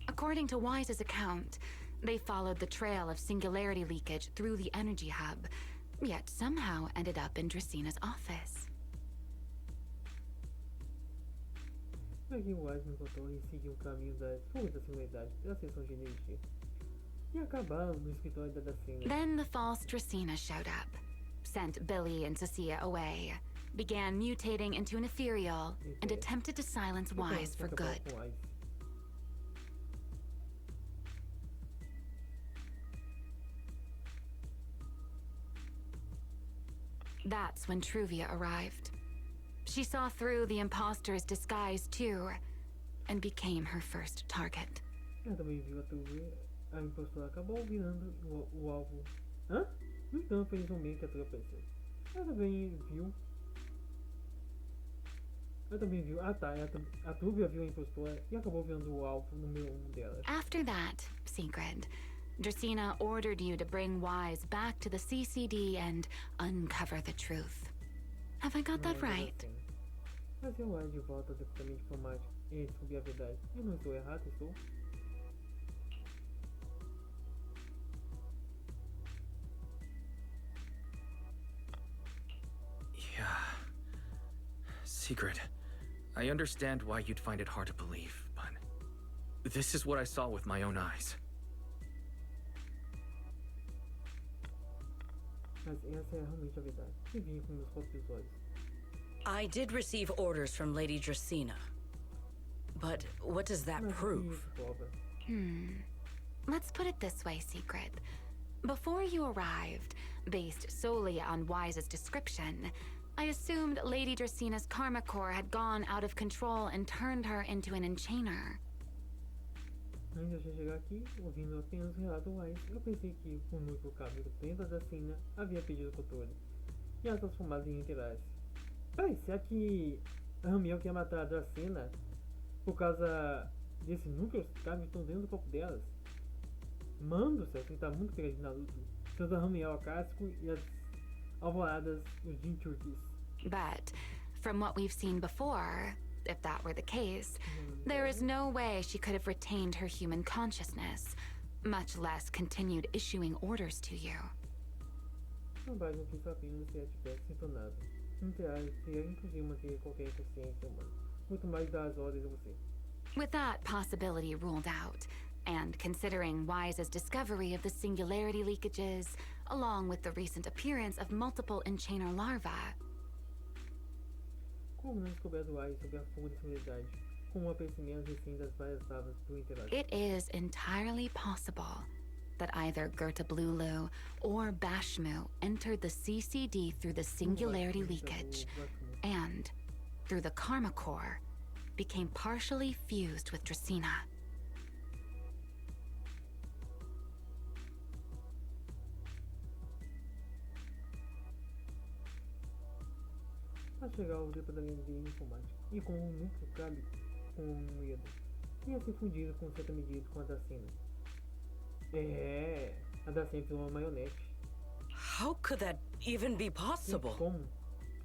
According to Wise's account, they followed the trail of singularity leakage through the energy hub, yet somehow ended up in Dracena's office. Aqui o Wise me contou e seguiu o caminho das fugas da singularidade da seção de energia. E acabaram no escritório da Dracena. Then the false Dracena showed up, sent Billy and Cecilia away, began mutating into an ethereal, and attempted to silence Wise for good. That's when Truvia arrived. She saw through the imposter's disguise too, and became her first target. Ela também viu a Truvia. A impostora acabou virando o alvo. Hã? No entanto, foi nesse momento que a Truvia apareceu. Ela também viu. Ah tá, a Truvia viu a impostora e acabou virando o alvo número 1 dela. After that, Secret, Dracena ordered you to bring Wise back to the CCD and uncover the truth. Have I got that right? Trazer o Wise de volta ao departamento informático e descobrir a verdade. Eu não estou errado, estou? Yeah. Secret. I understand why you'd find it hard to believe, but this is what I saw with my own eyes. Mas essa é realmente a verdade. Que vi com meus próprios olhos. I did receive orders from Lady Dracena. But what does that prove? Let's put it this way, Secret. Before you arrived, based solely on Wise's description, I assumed Lady Dracena's karma core had gone out of control and turned her into an enchainer. Antes de chegar aqui, ouvindo apenas o relato do Wise, eu pensei que o núcleo cabelo dentro da Dracena havia perdido o controle e ela transformada em interesse. Peraí, será que a Ramiel quer matar a Dracena por causa desses núcleos que estão dentro do corpo delas? Mano do céu, ele tá muito perdido na luta. Tanto a Ramiel a casco e as alvoradas, os Jinchurkis. But from what we've seen before, if that were the case, there is no way she could have retained her human consciousness, much less continued issuing orders to you. Não vai não quis apenas se ela tivesse sintonado. Não terá inclusive manter qualquer consciência humana. Muito mais dar as ordens a você. With that possibility ruled out, and considering Wise's discovery of the singularity leakages, along with the recent appearance of multiple enchainer larvae, como não descoberta do Wise sobre a fuga da singularidade, com o aparecimento recém das várias lavas do interesse. It is entirely possible that either Gerta Blulu or Bashmu entered the CCD through the singularity leakage, and, through the karma core, became partially fused with Dracena. A chegar ao departamento de informática e com um núcleo cabe com medo, tinha se fundido com certa medida com a Dracena. A Dracena virou uma marionete. How could that even be possible? Como?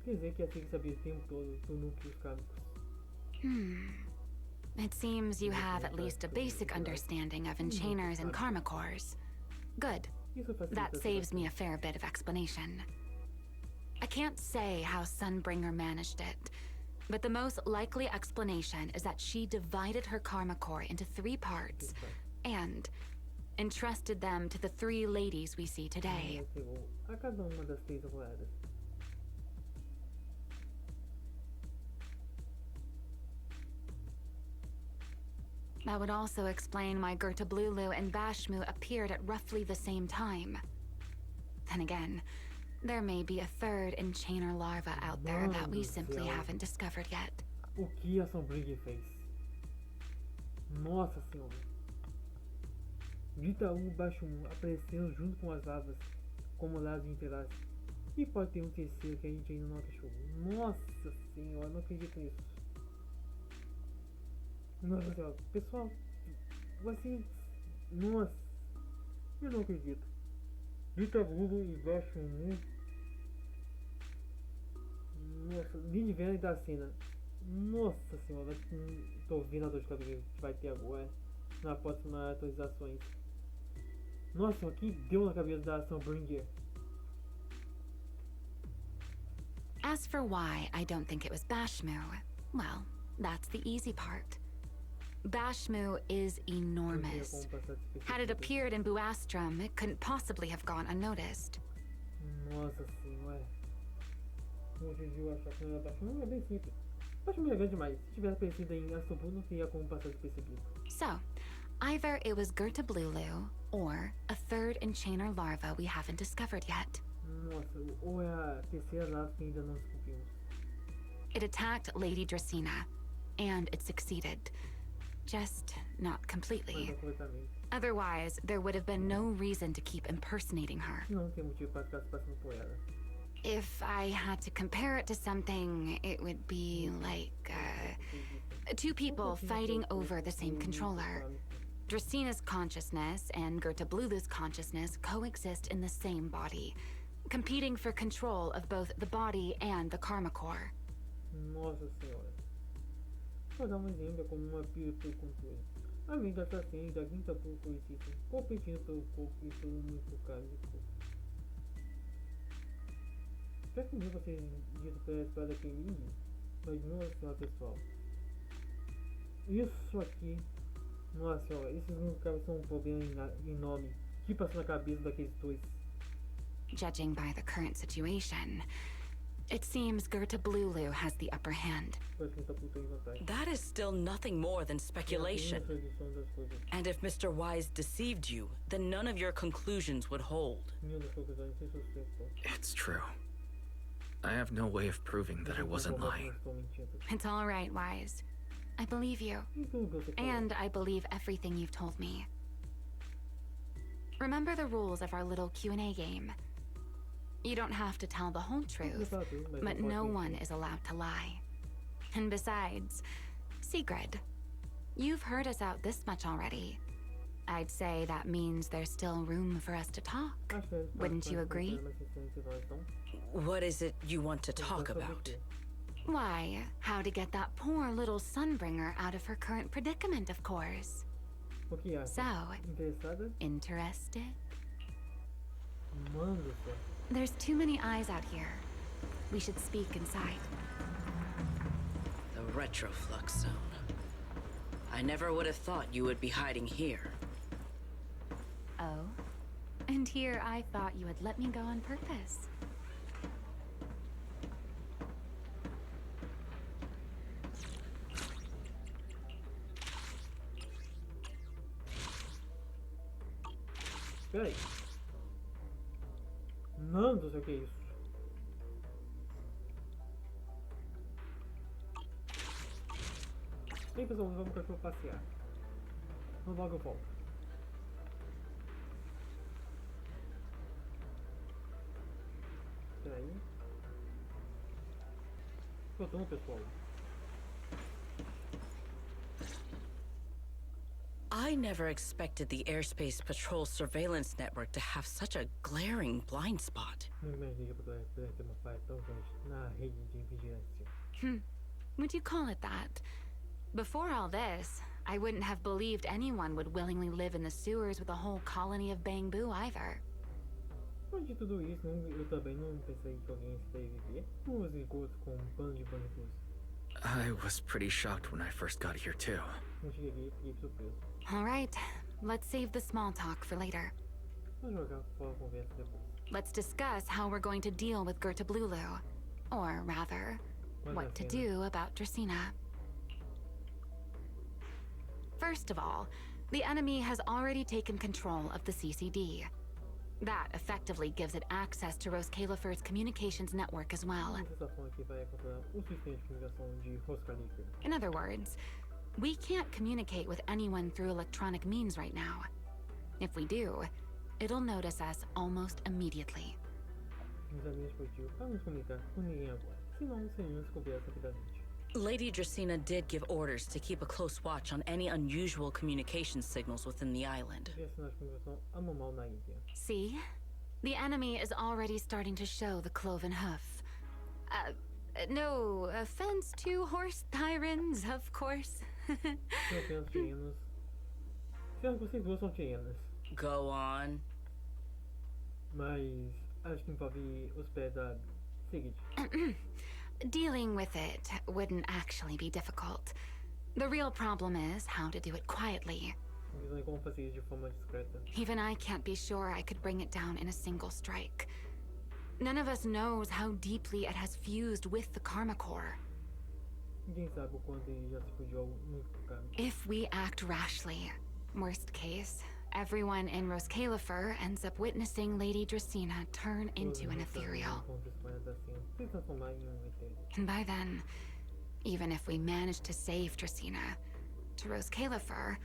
Quer dizer que assim que sabia o tempo todo do núcleos kármicos. It seems you have at least a basic understanding of enchainers and karma cores. Good. Isso facilita That saves me a fair bit of explanation. I can't say how Sunbringer managed it, but the most likely explanation is that she divided her karma core into 3 parts and entrusted them to the 3 ladies we see today. Entregou a cada uma das 3 moedas. That would also explain why Gerta Blulu and Bashmu appeared at roughly the same time. Then again, there may be a 3rd enchainer larva out there that we simply haven't discovered yet. O que a Sombrinha fez? Nossa senhora. Grita o Bashmu aparecendo junto com as larvas como lados de interesse. E pode ter um terceiro que a gente ainda não achou. Nossa senhora, não acredito nisso. Nossa senhora, pessoal, assim, nossa, eu não acredito. Grita Blulu e Bashmu. Nossa, de velho da cena. Nossa senhora, tô vendo a dor de cabeça que vai ter agora na próxima atualizações. Nossa senhora, que deu na cabeça da Sunbringer. As for why I don't think it was Bashmu, well, that's the easy part. Bashmu is enormous. Had it appeared in Buastrum, it couldn't possibly have gone unnoticed. Nossa senhora. Hoje eu achar que não era Bashmu, é bem simples. Bashmu é grande demais. Se tivesse aparecido em Astobul, não teria como passar despercebido. So, either it was Gerta Blulu, or a 3rd enchainer larva we haven't discovered yet. Nossa, ou é a terceira larva que ainda não descobrimos. It attacked Lady Dracena, and it succeeded. Just not completely. Otherwise, there would have been no reason to keep impersonating her. Não tem motivo para ficar se passando por ela. If I had to compare it to something, it would be like 2 people fighting over the same controller. Dracena's consciousness and Gerta Blulu's consciousness coexist in the same body, competing for control of both the body and the karma core. Nossa senhora. Vou dar um exemplo como uma pira pelo controle. A mente da assassina e da quinta por coexistem, competindo pelo corpo e pelo núcleo kármico. Já que você dito pela espada Kemin, mas nossa senhora pessoal. Isso aqui, nossa senhora, esses núcleos são um problema enorme. O que passa na cabeça daqueles 2? Judging by the current situation, it seems Gerta Blulu has the upper hand. That is still nothing more than speculation. And if Mr. Wise deceived you, then none of your conclusions would hold. It's true. I have no way of proving that I wasn't lying. It's all right, Wise. I believe you. And I believe everything you've told me. Remember the rules of our little Q&A game. You don't have to tell the whole truth, but no one is allowed to lie. And besides, Sigrid, you've heard us out this much already. I'd say that means there's still room for us to talk. Wouldn't you agree? What is it you want to talk about? Why, how to get that poor little Sunbringer out of her current predicament, of course. So, interested? There's too many eyes out here. We should speak inside. The retroflux zone. I never would have thought you would be hiding here. Oh? And here I thought you would let me go on purpose. Peraí. Não sei o que é isso. Bem, pessoal, vamos com o cachorro passear. Então logo eu volto. Peraí. Voltamos, pessoal. I I never expected the Airspace Patrol surveillance network to have such a glaring blind spot. Não imaginei que pudesse ter uma falha tão grande na rede de vigilância. Would you call it that? Before all this, I wouldn't have believed anyone would willingly live in the sewers with a whole colony of Bangbu either. Antes de tudo isso, eu também não pensei que alguém estaria viver com os encontros com um bando de bangos. I was pretty shocked when I first got here, too. Não cheguei aqui, fiquei surpreso. All right, let's save the small talk for later. Vou jogar fora a conversa depois. Let's discuss how we're going to deal with Gerta Blulu. Or rather, what to do about Dracena. First of all, the enemy has already taken control of the CCD. That effectively gives it access to Rose Califer's communications network as well. In other words, we can't communicate with anyone through electronic means right now. If we do, it'll notice us almost immediately. Lady Dracena did give orders to keep a close watch on any unusual communication signals within the island. See? The enemy is already starting to show the cloven hoof. No offense to horse tyrants, of course. Go on. Mas acho que envolve os pés da Sigrid. Dealing with it wouldn't actually be difficult. The real problem is how to do it quietly. Even I can't be sure I could bring it down in a single strike. None of us knows how deeply it has fused with the Karma Core. If we act rashly, worst case, everyone in Rose Califer ends up witnessing Lady Dracena turn into an ethereal. And by then, even if we manage to save Dracena, to Rose Califer,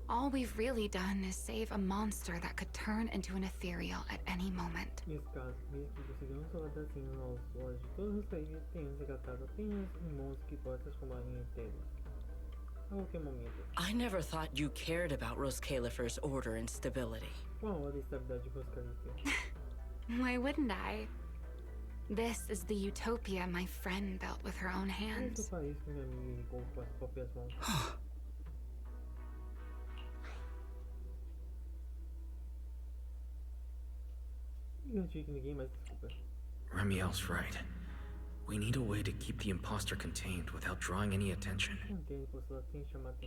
all we've really done is save a monster that could turn into an ethereal at any moment. I never thought you cared about Rose Califer's order and stability. Why wouldn't I? This is the utopia my friend built with her own hands. Remiel's right. We need a way to keep the imposter contained without drawing any attention.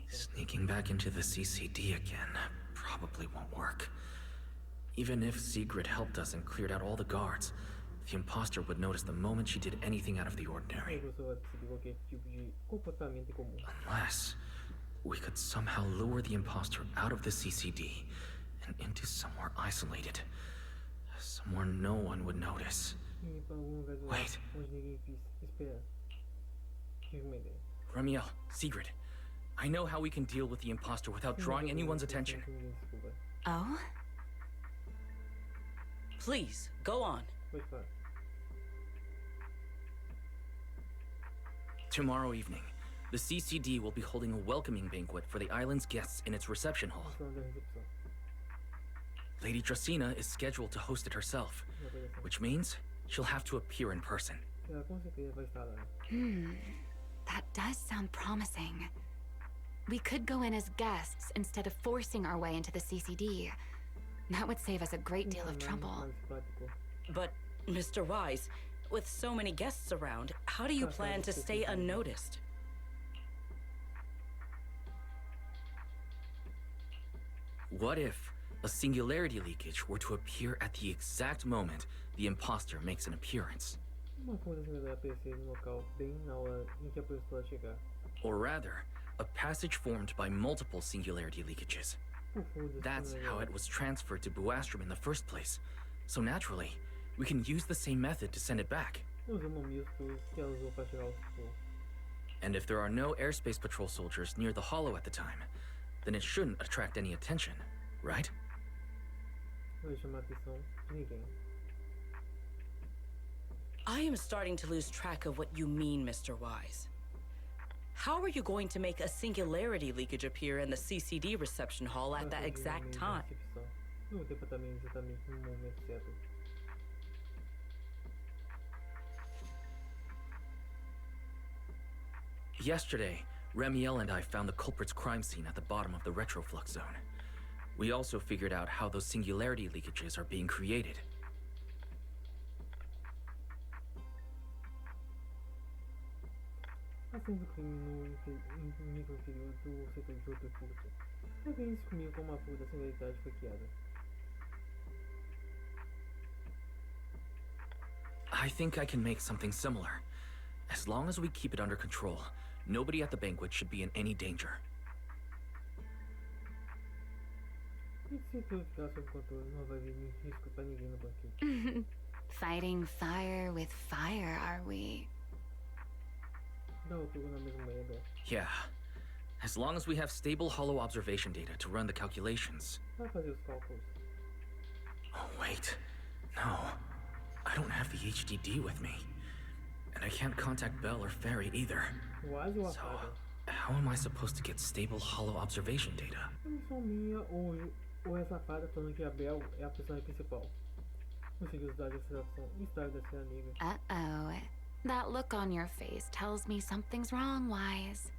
Sneaking back into the CCD again probably won't work. Even if Sigrid helped us and cleared out all the guards, the imposter would notice the moment she did anything out of the ordinary. Unless we could somehow lure the imposter out of the CCD and into somewhere isolated. Somewhere no one would notice. Wait. Remiel, Sigrid, I know how we can deal with the imposter without drawing anyone's attention. Oh? Please, go on. Tomorrow evening, the CCD will be holding a welcoming banquet for the island's guests in its reception hall. Lady Dracena is scheduled to host it herself, which means she'll have to appear in person. That does sound promising. We could go in as guests instead of forcing our way into the CCD. That would save us a great deal of trouble. But, Mr. Wise, with so many guests around, how do you plan to stay unnoticed? What if a singularity leakage were to appear at the exact moment the imposter makes an appearance? Or rather, a passage formed by multiple singularity leakages. That's how it was transferred to Buastrom in the first place. So naturally, we can use the same method to send it back. And if there are no airspace patrol soldiers near the hollow at the time, then it shouldn't attract any attention, right? I am starting to lose track of what you mean, Mr. Wise. How are you going to make a singularity leakage appear in the CCD reception hall at that exact time? Não tem exatamente no momento certo. Yesterday, Remiel and I found the culprit's crime scene at the bottom of the retroflux zone. We also figured out how those singularity leakages are being created. Assim do crime no nível inferior do setor de outro fluxo. Alguém descobriu como a fuga da singularidade foi criada. I think I can make something similar. As long as we keep it under control, nobody at the banquet should be in any danger. E se tudo ficar sob controle, não vai haver risco para ninguém no banquete. Fighting fire with fire, are we? Dá o tudo na mesma moeda. Yeah. As long as we have stable hollow observation data to run the calculations. Vai fazer os cálculos. Oh, wait. No. I don't have the HDD with me. And I can't contact Bell or Ferry either. So, how am I supposed to get stable hollow observation data? A missão minha ou é safada falando que a Bell é a personagem principal. Consegui os dados da ação e história da Serra Negra. Uh-oh. That look on your face tells me something's wrong, Wise.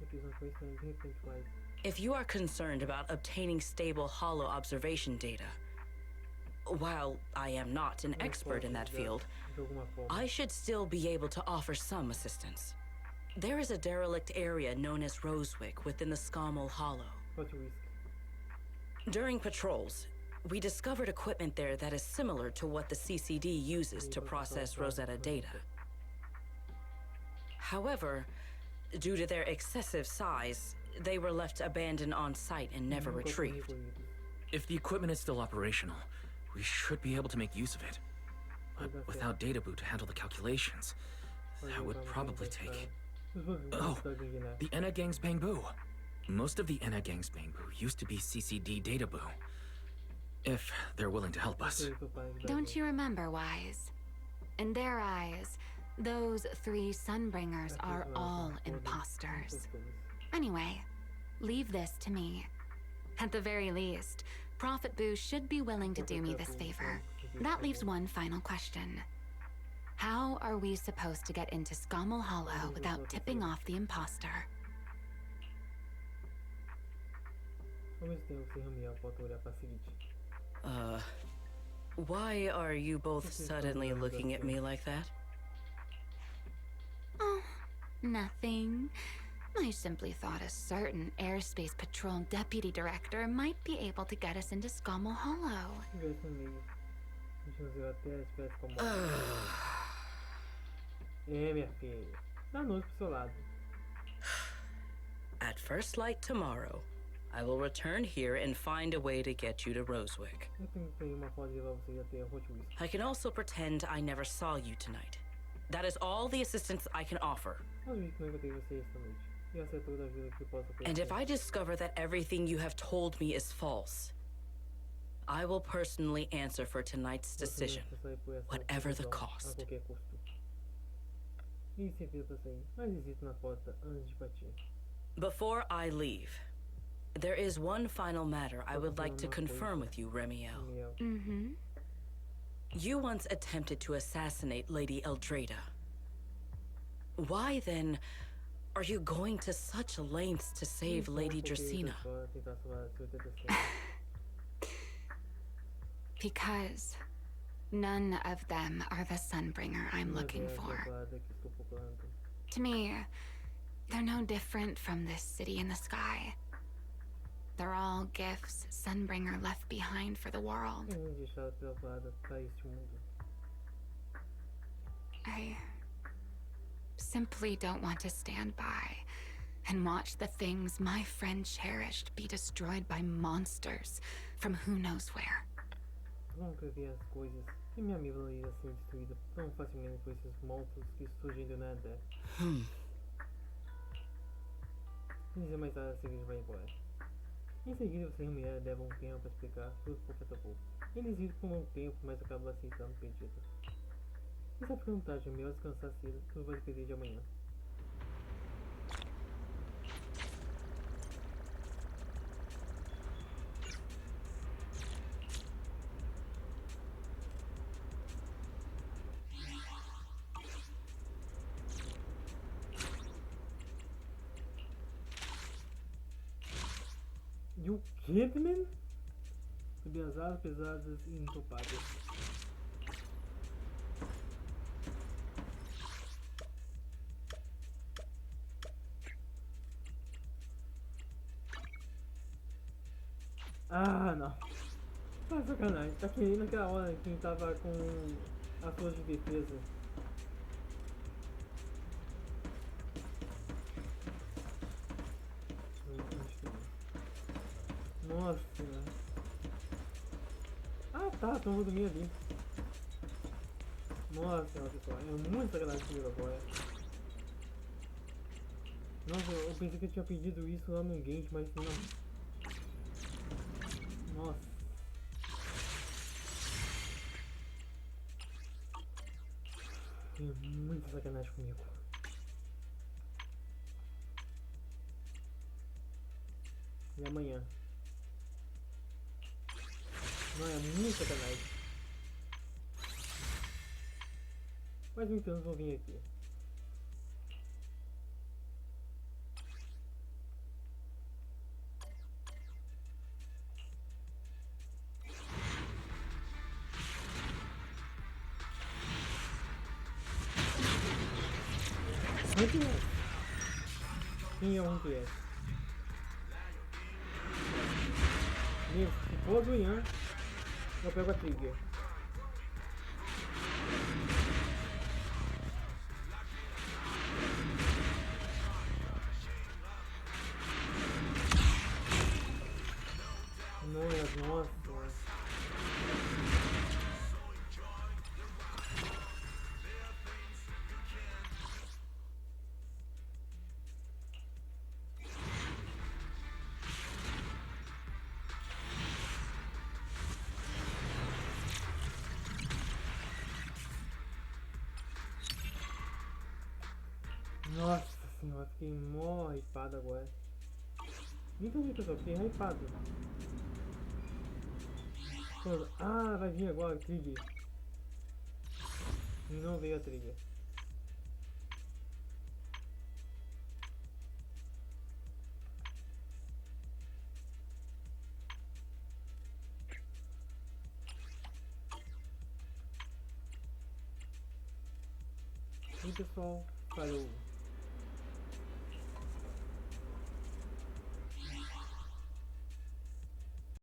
If you are concerned about obtaining stable hollow observation data, while I am not an expert in that field, I should still be able to offer some assistance. There is a derelict area known as Rosewick within the Scommel Hollow. During patrols, we discovered equipment there that is similar to what the CCD uses to process Rosetta data. However, due to their excessive size, they were left abandoned on site and never retrieved. If the equipment is still operational, we should be able to make use of it. But without data boot to handle the calculations, that would probably take... Oh, the Enna Gang's Bangbu. Most of the Enna Gang's Bangbu used to be CCD data boo. If they're willing to help us. Don't you remember, Wise? In their eyes, those 3 Sunbringers are all imposters. Anyway, leave this to me. At the very least, Prophet Boo should be willing to do me this favor. That leaves one final question. How are we supposed to get into Scommel Hollow without tipping off the imposter? Why are you both suddenly looking at me like that? Oh, nothing. I simply thought a certain airspace patrol deputy director might be able to get us into Scommel Hollow. Minha filha. Dá noite pro seu lado. At first light tomorrow, I will return here and find a way to get you to Rosewick. I can also pretend I never saw you tonight. That is all the assistance I can offer. And if I discover that everything you have told me is false, I will personally answer for tonight's decision, whatever the cost. Before I leave, there is one final matter I would like to confirm with you, Remiel. Mm-hmm. You once attempted to assassinate Lady Eldrada. Why then are you going to such lengths to save Lady Dracena? Because none of them are the Sunbringer I'm looking for. To me, they're no different from this city in the sky. They're all gifts Sunbringer left behind for the world. I simply don't want to stand by and watch the things my friend cherished be destroyed by monsters from who knows where. Nunca vi as coisas que minha amiga iria ser destruída tão facilmente por esses monstros que surgem do nada. Sem dizer mais nada, a seguinte vai embora. Em seguida, você e a mulher levam um tempo para explicar tudo pouco a pouco. Eles viram por um tempo, mas acabam aceitando o pedido. Está ficando tarde, é melhor descansar cedo, tudo vai depender de amanhã. E o Kidman? Subir as asas pesadas e entopadas. Ah, não. Tá sacanagem. Tá que nem naquela hora que tava com a força de defesa. Nossa senhora. Ah tá, então eu vou dormir ali. Nossa senhora, pessoal. É muito sacanagem comigo agora. Nossa, eu pensei que eu tinha pedido isso lá no Gate, mas não. Nossa. É muita sacanagem comigo. E amanhã? Não, é muito sacanagem. Mas então eu vou vir aqui. Quem é o Rank S? Mesmo, se for do Ian, eu pego a trigger. Nossa. Nossa senhora, fiquei mó hypado agora. Me entendi, pessoal, fiquei hypado. Ah, vai vir agora a trigger. E não veio a trigger. E pessoal, falou.